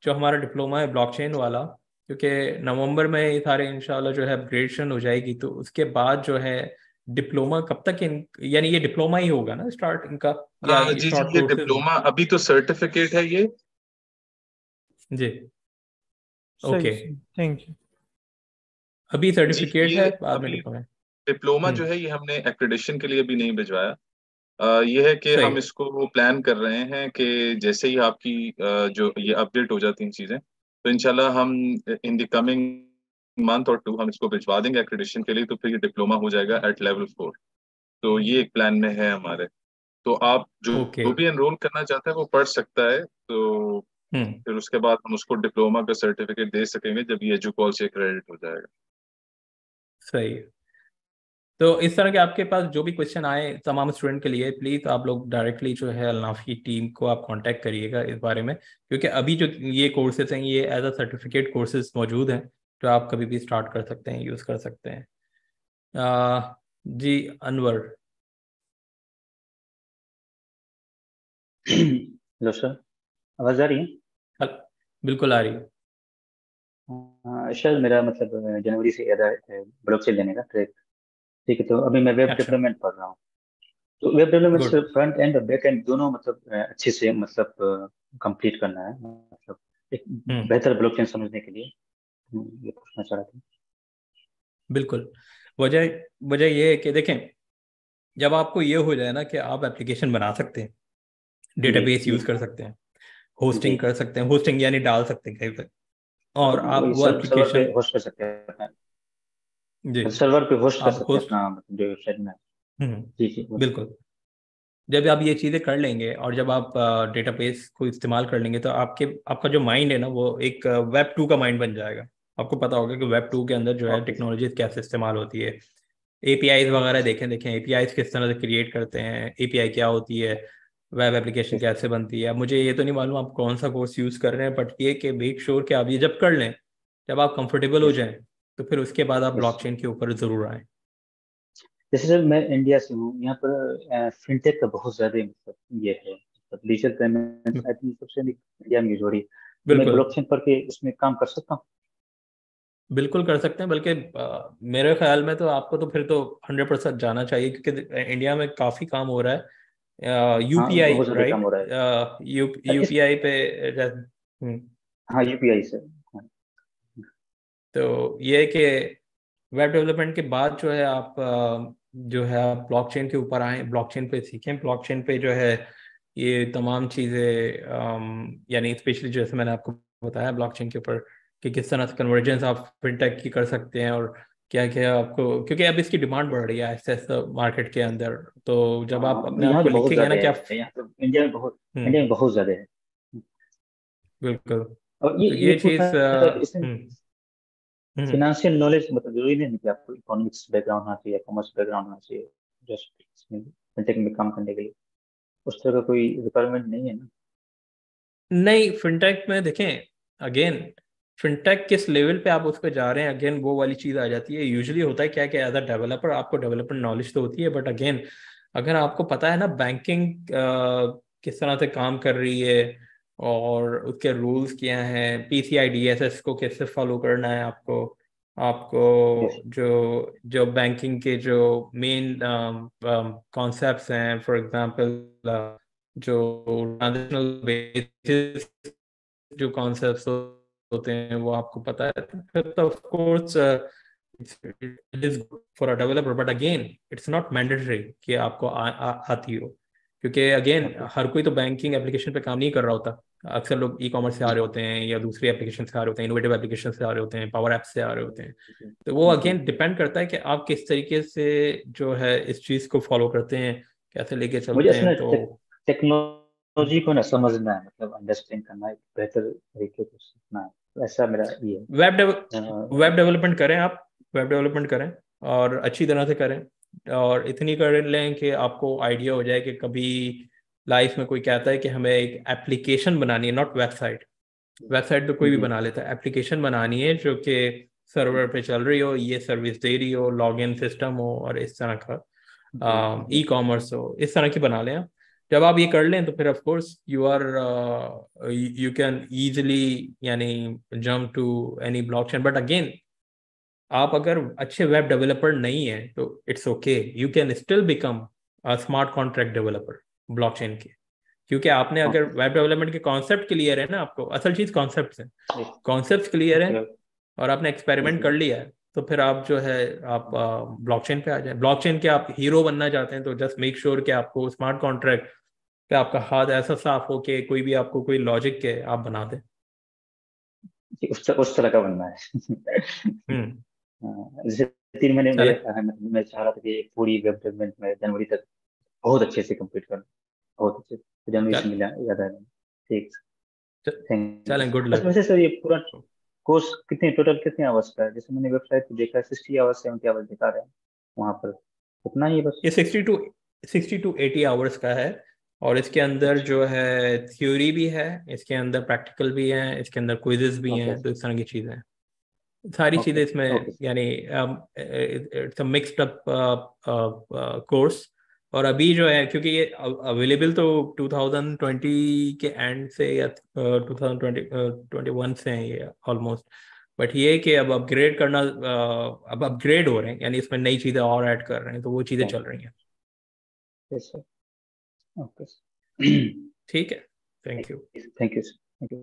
Speaker 1: हमारा डिप्लोमा है ब्लॉकचेन वाला, क्योंकि नवंबर में ये सारे इंशाल्लाह जो है अपग्रेडेशन हो जाएगी, तो उसके बाद जो है डिप्लोमा कब तक यानी ये डिप्लोमा ही होगा ना स्टार्ट इनका, या ये
Speaker 4: जी जी,
Speaker 1: शॉर्ट
Speaker 4: ये
Speaker 1: कोर्सेज हैं?
Speaker 4: डिप्लोमा अभी तो सर्टिफिकेट है ये।
Speaker 1: जी।
Speaker 3: सही
Speaker 1: ओके।
Speaker 3: सही, थैंक यू।
Speaker 1: अभी
Speaker 4: जी
Speaker 1: सर्टिफिकेट
Speaker 4: ये
Speaker 1: है, बाद में
Speaker 4: अभी
Speaker 1: डिप्लोमा है।
Speaker 4: डिप्लोमा जो
Speaker 1: हम्म।
Speaker 4: है ये हमने एक्रेडिशन के लिए अभी नहीं भिजवाया। ये है कि
Speaker 1: सही।
Speaker 4: हम इसको प्लान कर रहे हैं कि जैसे ही आपकी जो ये अपडेट हो जाती हैं चीज़ें, तो इंशाल्लाह हम इन द कमिंग मंथ और टू हम इसको भिजवा देंगे एक्रेडिशन के लिए, तो फिर ये डिप्लोमा हो जाएगा एट लेवल 4। तो ये एक प्लान में है हमारे। तो आप जो
Speaker 1: ओके।
Speaker 4: जो भी एनरोल करना चाहता है वो पढ़ सकता है। तो
Speaker 1: हम्म।
Speaker 4: फिर उसके बाद हम उसको डिप्लोमा का सर्टिफिकेट दे सकेंगे जब ये एजुकॉल से क्रेडिट हो जाएगा।
Speaker 1: सही। तो इस तरह के आपके पास जो भी क्वेश्चन आए तमाम स्टूडेंट के लिए, प्लीज़ आप लोग डायरेक्टली जो है अलनाफ की टीम को आप कांटेक्ट करिएगा इस बारे में, क्योंकि अभी जो ये कोर्सेज हैं ये एज अ सर्टिफिकेट कोर्सेज मौजूद हैं, जो आप कभी भी स्टार्ट कर सकते हैं, यूज़ कर सकते हैं। जी अनवर।
Speaker 5: हेलो सर, आवाज़ आ रही है?
Speaker 1: हल- बिल्कुल आ रही है।
Speaker 5: हाँ सर, मेरा मतलब जनवरी से इरादा है ब्लॉकचेन लेने का ट्रैक। ठीक है, तो अभी मैं वेब
Speaker 1: अच्छा।
Speaker 5: डेवलपमेंट पढ़ रहा हूँ। तो वेब डेवलपमेंट
Speaker 1: गुड।
Speaker 5: से फ्रंट एंड और बैक एंड दोनों मतलब अच्छे से मतलब कंप्लीट करना है, मतलब एक
Speaker 1: हम्म।
Speaker 5: बेहतर ब्लॉकचेन समझने के लिए ये पूछना चाह रहा था।
Speaker 1: बिल्कुल। वजह वजह ये है कि देखें, जब आपको ये हो जाए ना कि आप एप्लीकेशन बना सकते हैं,
Speaker 5: जी
Speaker 1: डेटाबेस
Speaker 5: जी
Speaker 1: यूज़ कर सकते हैं,
Speaker 5: जी।
Speaker 1: होस्टिंग कर सकते हैं, होस्टिंग यानी डाल सकते हैं कहीं पर, और आप
Speaker 5: वही
Speaker 1: वो
Speaker 5: सर्वर पे
Speaker 1: एप्लीकेशन।
Speaker 5: होस्ट कर सकते हैं
Speaker 1: जी।
Speaker 5: सर्वर पे होस्ट कर
Speaker 1: आप
Speaker 5: सकते हैं
Speaker 1: होस्ट।
Speaker 5: अपना मतलब जो वेबसाइट में।
Speaker 1: हम्म।
Speaker 5: जी जी बोलिए।
Speaker 1: बिल्कुल। जब आप ये चीज़ें कर लेंगे और जब आप डेटाबेस को इस्तेमाल कर लेंगे, तो आपका जो माइंड है ना वो एक वेब 2 का माइंड बन जाएगा। आपको पता होगा कि वेब 2 के अंदर जो है
Speaker 5: ओके सर।
Speaker 1: टेक्नोलॉजी कैसे इस्तेमाल होती है। एपीआईज वगैरह देखें देखें, एपीआईज किस तरह से क्रिएट करते हैं, एपीआई क्या होती है, वेब एप्लीकेशन
Speaker 5: ओके सर।
Speaker 1: कैसे बनती है। अब मुझे ये तो नहीं मालूम आप कौन सा कोर्स यूज़ कर रहे हैं, बट ये कि मेक श्योर कि आप ये जब कर लें, जब आप कंफर्टेबल हो
Speaker 5: यस
Speaker 1: जाएं, तो फिर उसके बाद आप
Speaker 5: यस।
Speaker 1: ब्लॉकचेन के ऊपर ज़रूर आएँ।
Speaker 5: जैसे सर मैं इंडिया से हूँ, यहाँ पर फिनटेक का बहुत ज्यादा मतलब ये है, मतलब डिजिटल पेमेंट्स आई थिंक सबसे अधिक इंडिया में यूज हो रही है। तो मैं
Speaker 1: बिल्कुल।
Speaker 5: ब्लॉकचेन पर के उसमें काम कर सकता हूँ?
Speaker 1: बिल्कुल कर सकते हैं, बल्कि मेरे ख्याल में तो आपको तो फिर तो 100% जाना चाहिए, क्योंकि इंडिया में काफ़ी काम हो रहा है
Speaker 5: हाँ
Speaker 1: यूपीआई,
Speaker 5: बहुत ज्यादा काम हो
Speaker 1: राइट।
Speaker 5: रहा है सर इस।
Speaker 1: यूपीआई पे
Speaker 5: हाँ यूपीआई सर। हाँ,
Speaker 1: तो ये है कि वेब डेवलपमेंट के बाद जो है आप जो है आप ब्लॉकचेन के ऊपर आए, ब्लॉकचेन पे सीखें, ब्लॉकचेन पे जो है ये तमाम चीज़ें यानी स्पेशली जैसे मैंने आपको बताया ब्लॉकचेन के ऊपर कि किस तरह से कन्वर्जेंस आप फिनटेक की कर सकते हैं, और क्या क्या आपको, क्योंकि अब इसकी डिमांड बढ़ रही है ऐसे ऐसे मार्केट के अंदर। तो जब आप अपने आप
Speaker 5: यहाँ
Speaker 1: को
Speaker 5: तो बहुत
Speaker 1: लिखेंगे ना
Speaker 5: ज्यादा
Speaker 1: कि
Speaker 5: है,
Speaker 1: आप।
Speaker 5: यहाँ तो
Speaker 1: हम्म।
Speaker 5: इंडिया में बहुत ज्यादा है।
Speaker 1: बिल्कुल।
Speaker 5: और
Speaker 1: तो
Speaker 5: ये
Speaker 1: ये
Speaker 5: पूछना
Speaker 1: चीज़
Speaker 5: था कि इसमें
Speaker 1: हम्म।
Speaker 5: फिनेंशियल नॉलेज मतलब जरूरी नहीं है कि आपको इकोनॉमिक्स बैकग्राउंड होना चाहिए, कॉमर्स बैकग्राउंड होना चाहिए जस्ट इसमें फिनटेक में काम करने के लिए? उस तरह का कोई रिक्वायरमेंट नहीं है ना?
Speaker 1: नहीं, फिनटेक में देखें, अगेन फिनटेक किस लेवल पे आप उस पर जा रहे हैं, अगेन वो वाली चीज़ आ जाती है। यूजुअली होता है क्या कि एज अ डेवलपर आपको डेवलपर नॉलेज तो होती है, बट अगेन अगर आपको पता है ना बैंकिंग किस तरह से काम कर रही है, और उसके रूल्स क्या हैं, पीसीआई डीएसएस को कैसे फॉलो करना है आपको,
Speaker 5: यस।
Speaker 1: आपको जो जो बैंकिंग के जो मेन कॉन्सेप्ट्स हैं, फॉर एग्जांपल जो ट्रांजेक्शनल बेसिस जो कॉन्सेप्ट्स होते हैं वो आपको पता है, तो फिर तो of course it is for a developer, but again it's not mandatory कि आपको आती हो, क्योंकि अगेन
Speaker 5: ओके
Speaker 1: हर कोई तो बैंकिंग एप्लीकेशन पे काम नहीं कर रहा होता। अक्सर लोग ई कॉमर्स से आ रहे होते हैं या दूसरी एप्लीकेशन से आ रहे होते हैं, इनोवेटिव एप्लीकेशन से आ रहे होते हैं, पावर ऐप से आ रहे होते हैं। तो वो
Speaker 5: जी
Speaker 1: अगेन डिपेंड करता है कि आप किस तरीके से जो है इस चीज़ को फॉलो करते हैं, कैसे लेके
Speaker 5: मुझे
Speaker 1: चलते हैं।
Speaker 5: असल
Speaker 1: तो
Speaker 5: में टेक्नोलॉजी को ना समझना है, मतलब अंडरस्टैंड करना है, बेहतर तरीके से सीखना है, तो ऐसा मेरा ये
Speaker 1: वेब
Speaker 5: है।
Speaker 1: वेब डेवलपमेंट करें आप, वेब डेवलपमेंट करें और अच्छी तरह से करें, और इतनी कर लें कि आपको आइडिया हो जाए कि कभी लाइफ में कोई कहता है कि हमें एक एप्लीकेशन बनानी है, नॉट वेबसाइट। वेबसाइट तो कोई भी
Speaker 5: जी
Speaker 1: बना लेता है, एप्लीकेशन बनानी है जो कि सर्वर पे चल रही हो, ये सर्विस दे रही हो, लॉगिन सिस्टम हो और इस तरह
Speaker 5: जी
Speaker 1: का ई
Speaker 5: जी
Speaker 1: कॉमर्स हो, इस तरह की बना लें आप। जब आप ये कर लें तो फिर of course you can easily यानी jump to any blockchain. But again आप अगर अच्छे वेब डेवलपर नहीं है तो it's okay, you can still become a smart contract developer blockchain के। क्योंकि आपने अगर
Speaker 5: ओके
Speaker 1: वेब डेवलपमेंट के कॉन्सेप्ट क्लियर है ना, आपको असल चीज कॉन्सेप्ट है,
Speaker 5: जी
Speaker 1: कॉन्सेप्ट क्लियर है
Speaker 5: ओके
Speaker 1: और आपने एक्सपेरिमेंट
Speaker 5: जी
Speaker 1: कर लिया है, तो फिर आप जो है आप ब्लॉकचेन पे आ जाए। ब्लॉकचेन के आप हीरो बनना चाहते हैं तो जस्ट मेक श्योर कि आपको स्मार्ट कॉन्ट्रैक्ट पे आपका हाथ ऐसा साफ हो कि कोई भी आपको कोई लॉजिक के आप बना दें।
Speaker 5: जी, उस तरह का बनना है।
Speaker 1: हम्म।
Speaker 5: जैसे 3 महीने
Speaker 1: चले।
Speaker 5: मैं चाह रहा था कि एक पूरी वेब डेवलपमेंट में जनवरी तक बहुत अच्छे से कंप्लीट करना, बहुत अच्छे से, तो जनवरी
Speaker 1: चल
Speaker 5: से मिला याद है। ठीक, थैंक यू।
Speaker 1: चलें, गुड
Speaker 5: बस
Speaker 1: लक।
Speaker 5: वैसे सर ये पूरा कोर्स कितने आवर्स का है? जैसे मैंने वेबसाइट पे देखा है 60 आवर्स 70 आवर्स दिखा रहे हैं वहाँ पर, उतना ही है बस?
Speaker 1: ये 60 to 80 आवर्स का है, और इसके अंदर
Speaker 5: अच्छा
Speaker 1: जो है थ्योरी भी है, इसके अंदर प्रैक्टिकल भी है, इसके अंदर क्विजेस भी
Speaker 5: ओके
Speaker 1: हैं, तो इस तरह की चीज़ें हैं। सारी
Speaker 5: ओके
Speaker 1: चीज़ें इसमें
Speaker 5: ओके
Speaker 1: यानी it's a mixed up course. और अभी जो है क्योंकि ये अवेलेबल तो 2020 के एंड से या 2021 से है ये ऑलमोस्ट। बट ये है कि अब अपग्रेड करना, अब अपग्रेड हो रहे हैं, यानी इसमें नई चीज़ें और ऐड कर रहे हैं, तो वो चीज़ें चल रही हैं।
Speaker 5: यस सर ओके
Speaker 1: ठीक है, thank you.
Speaker 5: Thank you sir thank you.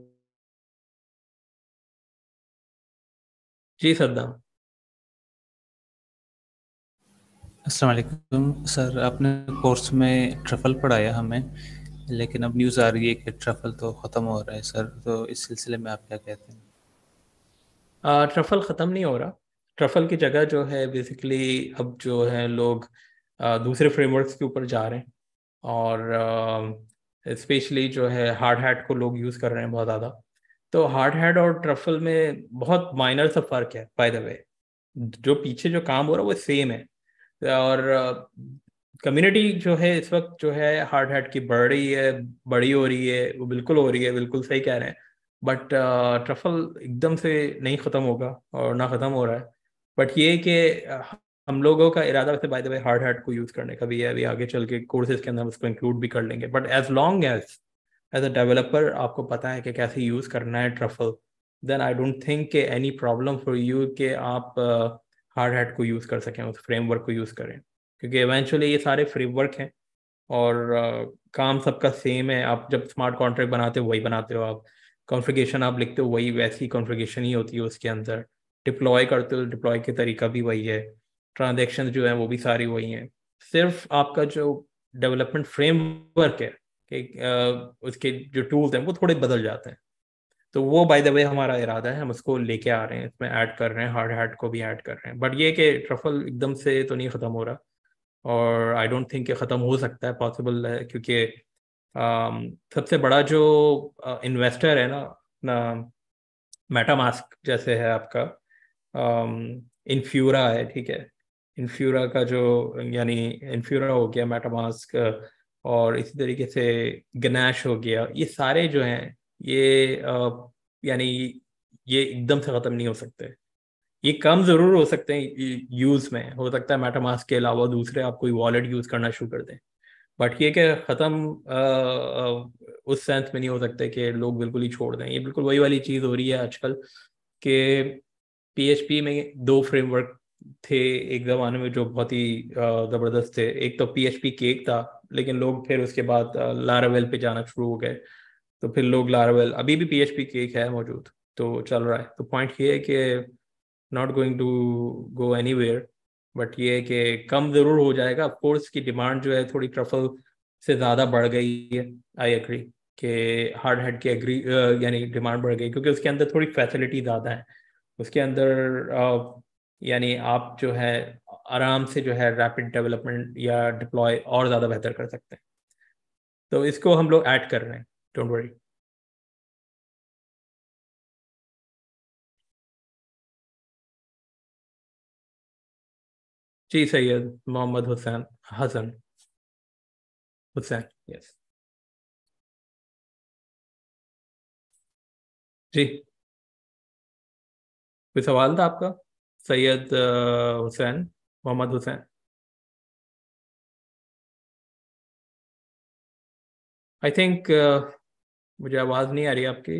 Speaker 1: जी सद्दाम।
Speaker 6: अस्सलाम वालेकुम सर, आपने कोर्स में ट्रफल पढ़ाया हमें, लेकिन अब न्यूज़ आ रही है कि ट्रफल तो ख़त्म हो रहा है सर, तो इस सिलसिले में आप क्या कहते हैं?
Speaker 1: ट्रफल ख़त्म नहीं हो रहा। ट्रफल की जगह जो है बेसिकली अब जो है लोग दूसरे फ्रेमवर्क्स के ऊपर जा रहे हैं, और स्पेशली जो है हार्ड हैट को लोग यूज़ कर रहे हैं बहुत ज़्यादा। तो हार्ड हैट और ट्रफल में बहुत माइनर सा फ़र्क है बाय द वे, जो पीछे जो काम हो रहा है वो सेम है। और कम्युनिटी जो है इस वक्त जो है हार्ड हैट की बढ़ रही है, बड़ी हो रही है, वो बिल्कुल हो रही है, बिल्कुल सही कह रहे हैं। बट ट्रफल एकदम से नहीं ख़त्म होगा और ना ख़त्म हो रहा है। बट ये कि हम लोगों का इरादा वैसे by the way hard hat को यूज़ करने का भी है, अभी आगे चल के कोर्सेज के अंदर हम उसको इंक्लूड भी कर लेंगे। But as long as a developer आपको पता है कि कैसे यूज़ करना है truffle, then I don't think कि एनी प्रॉब्लम फॉर यू कि आप हार्ड हैट को यूज़ कर सकें, उस फ्रेमवर्क को यूज़ करें। क्योंकि इवेंचुअली ये सारे फ्रेमवर्क हैं और काम सबका सेम है। आप जब स्मार्ट कॉन्ट्रैक्ट बनाते हो वही बनाते हो, आप कॉन्फ़िगरेशन आप लिखते हो वही वैसी कॉन्फ़िगरेशन ही होती है उसके अंदर, डिप्लॉय करते हो डिप्लॉय के तरीका भी वही है, ट्रांजेक्शन जो है वो भी सारी वही हैं। सिर्फ आपका जो डेवलपमेंट फ्रेमवर्क है कि उसके जो टूल्स हैं वो थोड़े बदल जाते हैं। तो वो बाय द वे हमारा इरादा है, हम उसको लेके आ रहे हैं, इसमें ऐड कर रहे हैं, हार्ड हैट को भी ऐड कर रहे हैं। बट ये कि ट्रफल एकदम से तो नहीं ख़त्म हो रहा, और आई डोंट थिंक कि ख़त्म हो सकता है, पॉसिबल है। क्योंकि सबसे बड़ा जो इन्वेस्टर है ना अपना, मेटामास्क जैसे है आपका, इन्फ्यूरा है, ठीक है। इन्फ्यूरा का जो यानी इन्फ्यूरा हो गया, मेटामास्क, और इसी तरीके से गनैश हो गया, ये सारे जो हैं ये यानी ये एकदम से ख़त्म नहीं हो सकते। ये कम ज़रूर हो सकते हैं यूज़ में, हो सकता है मेटामास्क के अलावा दूसरे आप कोई वॉलेट यूज़ करना शुरू कर दें। बट ये कि ख़त्म उस सेंस में नहीं हो सकते कि लोग बिल्कुल ही छोड़ दें। ये बिल्कुल वही वाली चीज़ हो रही है आजकल कि पीएचपी में दो फ्रेमवर्क थे एक ज़माने में जो बहुत ही ज़बरदस्त थे। एक तो पीएचपी केक था, लेकिन लोग फिर उसके बाद लारावेल पे जाना शुरू हो गए। तो फिर लोग लारावेल, अभी भी पीएचपी केक है मौजूद, तो चल रहा है। तो पॉइंट ये है कि not going to go anywhere. But ये है कि कम ज़रूर हो जाएगा। ऑफ कोर्स की डिमांड जो है थोड़ी ट्रफल से ज़्यादा बढ़ गई है। आई एग्री कि हार्ड हेड की एग्री यानी डिमांड बढ़ गई, क्योंकि उसके अंदर थोड़ी फैसिलिटी ज़्यादा है। उसके अंदर यानी आप जो है आराम से जो है रैपिड डेवलपमेंट या डिप्लॉय और ज़्यादा बेहतर कर सकते हैं। तो इसको हम लोग ऐड कर रहे हैं, डोंट वरी। जी सैयद मोहम्मद हुसैन हसन हुसैन, यस जी। कोई सवाल था आपका? सैयद हुसैन, मोहम्मद हुसैन। आई थिंक मुझे आवाज़ नहीं आ रही आपकी,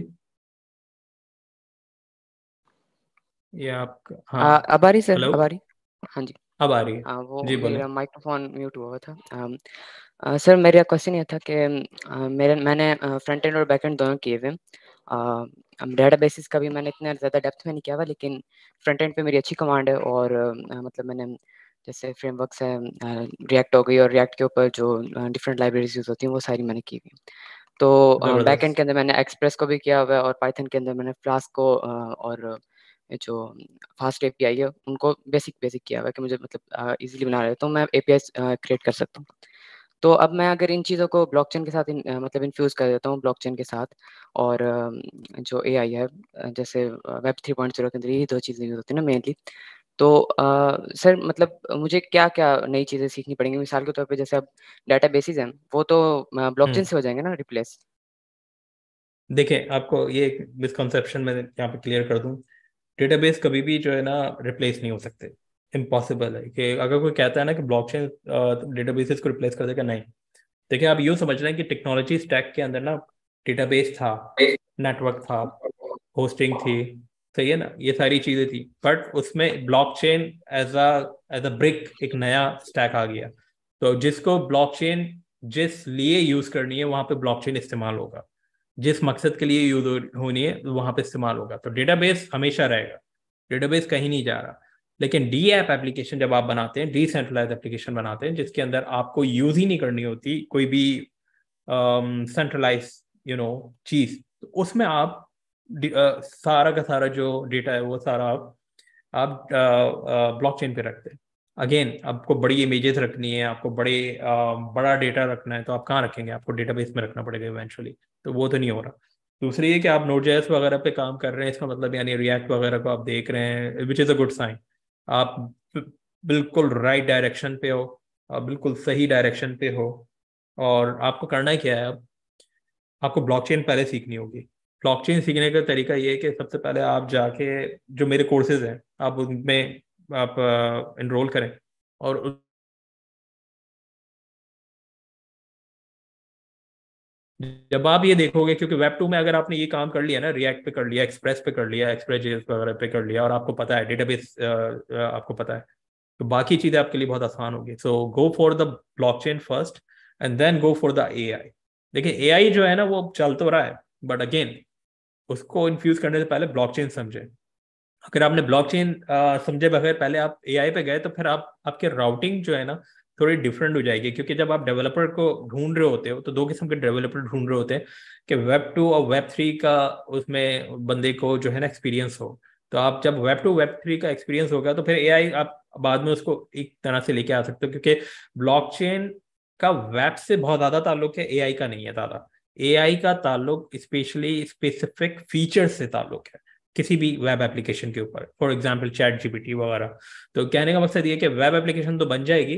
Speaker 1: ये आपका, हाँ।
Speaker 7: अब आ रही सर,
Speaker 1: हेलो,
Speaker 7: अब आ रही। हाँ जी।
Speaker 1: अब आ रही है।
Speaker 7: वो
Speaker 1: जी बोलें।
Speaker 7: मेरा माइक्रोफोन म्यूट हुआ था। सर मेरा क्वेश्चन ये था कि मैंने फ्रंट एंड और बैक एंड दोनों किए हुए हैं। डेटाबेसिस का भी मैंने इतना ज़्यादा डेप्थ में नहीं किया हुआ, लेकिन फ्रंट एंड पे मेरी अच्छी कमांड है। और मतलब मैंने जैसे फ्रेमवर्क्स है, रिएक्ट हो गई, और रिएक्ट के ऊपर जो डिफरेंट लाइब्रेरीज यूज़ होती हैं वो सारी मैंने की हुई हैं। तो बैक एंड
Speaker 1: ज़बरदस्त।
Speaker 7: के अंदर मैंने एक्सप्रेस को भी किया हुआ है, और पाइथन के अंदर मैंने फ्लास्क को और ये जो फास्ट एपीआई है उनको बेसिक किया हुआ है कि मुझे मतलब इजीली बना रहे, तो मैं एपीआई क्रिएट कर सकता हूँ। तो अब मैं अगर इन चीज़ों को ब्लॉकचेन के साथ मतलब इन्फ्यूज़ कर देता हूँ ब्लॉकचेन के साथ, और जो एआई है, जैसे वेब 3.0 के अंदर यही दो चीज़ें यूज़ होती है ना मेनली। तो सर मतलब मुझे क्या-क्या नई चीज़ें सीखनी पड़ेंगी? मिसाल के तौर पे जैसे अब डेटाबेसेस हैं, वो तो ब्लॉकचेन से हो जाएँगे ना रिप्लेस?
Speaker 1: देखिए, आपको ये एक मिसकंसेप्शन मैं यहाँ पे क्लियर कर दूं। डेटाबेस कभी भी जो है ना रिप्लेस नहीं हो सकते, इम्पॉसिबल है। कि अगर कोई कहता है ना कि ब्लॉकचेन डेटाबेसेस को रिप्लेस कर देगा, नहीं। देखिए, आप यूँ समझ रहे हैं कि टेक्नोलॉजी स्टैक के अंदर ना डेटाबेस था, नेटवर्क था, होस्टिंग थी, सही है ना, ये सारी चीज़ें थी। बट उसमें ब्लॉकचेन एज अ ब्रिक एक नया स्टैक आ गया। तो जिसको ब्लॉकचेन जिस लिए यूज़ करनी है वहाँ पे ब्लॉकचेन इस्तेमाल होगा, जिस मकसद के लिए यूज होनी है वहां पे इस्तेमाल होगा। तो डेटाबेस हमेशा रहेगा, डेटाबेस कहीं नहीं जा रहा। लेकिन डी ऐप एप्लीकेशन जब आप बनाते हैं, डिसेंट्रलाइज एप्लीकेशन बनाते हैं, जिसके अंदर आपको यूज ही नहीं करनी होती कोई भी सेंट्रलाइज चीज, तो उसमें आप सारा का सारा जो डेटा है वो सारा आप ब्लॉकचेन पे रखते हैं। अगेन, आपको बड़ी इमेजेस रखनी है, आपको बड़ा डेटा रखना है, तो आप कहाँ रखेंगे? आपको डेटाबेस में रखना पड़ेगा इवेंचुअली। तो वो तो नहीं हो रहा। दूसरी ये कि आप Node.js वगैरह पे काम कर रहे हैं, इसका मतलब यानी रिएक्ट वगैरह को आप देख रहे हैं, which is a good sign. आप बिल्कुल राइट डायरेक्शन पे हो, आप बिल्कुल सही डायरेक्शन पे हो। और आपको करना ही क्या है अब? आपको ब्लॉकचेन पहले सीखनी होगी। ब्लॉकचेन सीखने का तरीका ये है कि सबसे पहले आप जाके जो मेरे कोर्सेज हैं आप उनमें आप इनरोल करें। और जब आप ये देखोगे, क्योंकि वेब 2 में अगर आपने ये काम कर लिया ना, रिएक्ट पे कर लिया, एक्सप्रेस पे कर लिया, एक्सप्रेस जेएस वगैरह पे कर लिया, और आपको पता है डेटाबेस आपको पता है, तो बाकी चीज़ें आपके लिए बहुत आसान होगी। So go for the blockchain first and then go for the AI. देखिए, एआई जो है ना वो चल तो रहा है, बट अगेन उसको इन्फ्यूज करने से पहले ब्लॉकचेन समझे। अगर आपने ब्लॉकचेन समझे बगैर पहले आप एआई पे गए, तो फिर आप आपके राउटिंग जो है ना थोड़ी डिफरेंट हो जाएगी। क्योंकि जब आप डेवलपर को ढूंढ रहे होते हो, तो दो किस्म के डेवलपर ढूंढ रहे होते हैं, कि वेब 2 और वेब 3 का उसमें बंदे को जो है ना एक्सपीरियंस हो। तो आप जब वेब 2 वेब 3 का एक्सपीरियंस होगा, तो फिर एआई आप बाद में उसको एक तरह से लेके आ सकते हो। क्योंकि ब्लॉकचेन का वेब से बहुत ज्यादा ताल्लुक है, एआई का नहीं है ज्यादा। एआई का ताल्लुक स्पेशली स्पेसिफिक फीचर से ताल्लुक है किसी भी वेब एप्लीकेशन के ऊपर, फॉर एग्जांपल चैट जीपीटी वगैरह। तो कहने का मकसद ये कि वेब एप्लीकेशन तो बन जाएगी,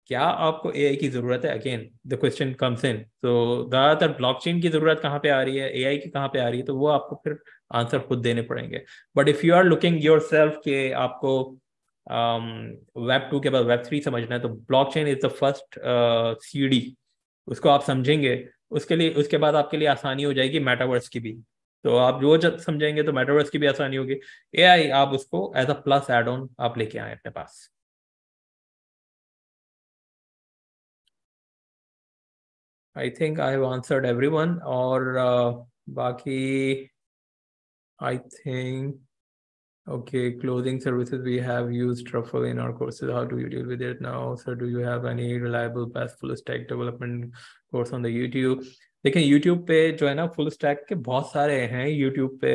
Speaker 1: क्या आपको एआई की जरूरत है? Again the question comes in. तो ज्यादातर ब्लॉकचेन की जरूरत कहाँ पे आ रही है, एआई की कहाँ पे आ रही है, तो वो आपको फिर आंसर खुद देने पड़ेंगे। But if you are looking yourself के आपको वेब 2 के बाद वेब 3 समझना है, तो blockchain is the first CD. उसको आप समझेंगे, उसके लिए उसके बाद आपके लिए आसानी हो जाएगी मेटावर्स की भी। तो आप जो जब समझेंगे तो मेटावर्स की भी आसानी होगी। एआई आप उसको as a plus add on आप लेके आए अपने पास। I think I have answered everyone. और बाकी I think Okay, clothing services, we have used Truffle in our courses. How do you deal with it now? Sir, do you have any reliable best full stack development course on the YouTube? देखिए YouTube पे जो है ना full stack के बहुत सारे हैं YouTube पे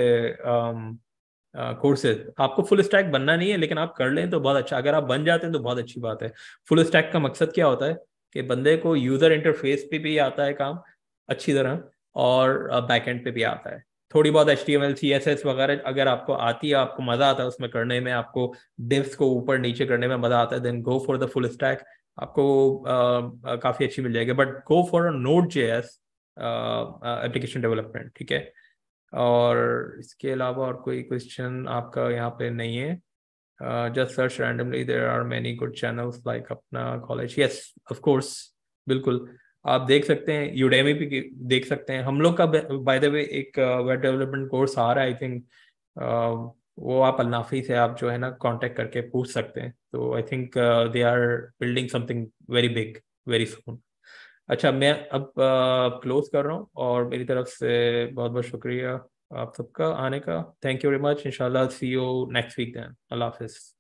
Speaker 1: कोर्सेज। आपको फुल स्टैक बनना नहीं है, लेकिन आप कर लें तो बहुत अच्छा। अगर आप बन जाते हैं तो बहुत अच्छी बात है। फुल स्टैक का मकसद क्या होता है कि बंदे को यूजर इंटरफेस पे भी आता है काम अच्छी तरह, और बैकएंड पे भी आता है। थोड़ी बहुत HTML CSS वगैरह अगर आपको आती है, आपको मजा आता है उसमें करने में, आपको डिव्स को ऊपर नीचे करने में मजा आता है, then go for the full stack. आपको काफी अच्छी मिल जाएगी, but go for Node.js application development, ठीक है। और इसके अलावा और कोई क्वेश्चन आपका यहाँ पे नहीं है। Just search randomly, there are many good channels like अपना कॉलेज। यस ऑफ कोर्स, बिल्कुल आप देख सकते हैं, यूडेमी पे देख सकते हैं। हम लोग का बाय द वे एक वेब डेवलपमेंट कोर्स आ रहा है, आई थिंक वो आप अल्नाफी से आप जो है ना कांटेक्ट करके पूछ सकते हैं। तो I think they are building something very big very soon. अच्छा, मैं अब क्लोज कर रहा हूँ, और मेरी तरफ से बहुत बहुत शुक्रिया आप सबका आने का। Thank you very much. इंशाल्लाह सी यू नेक्स्ट वीक देन। अल्लाह हाफिज़।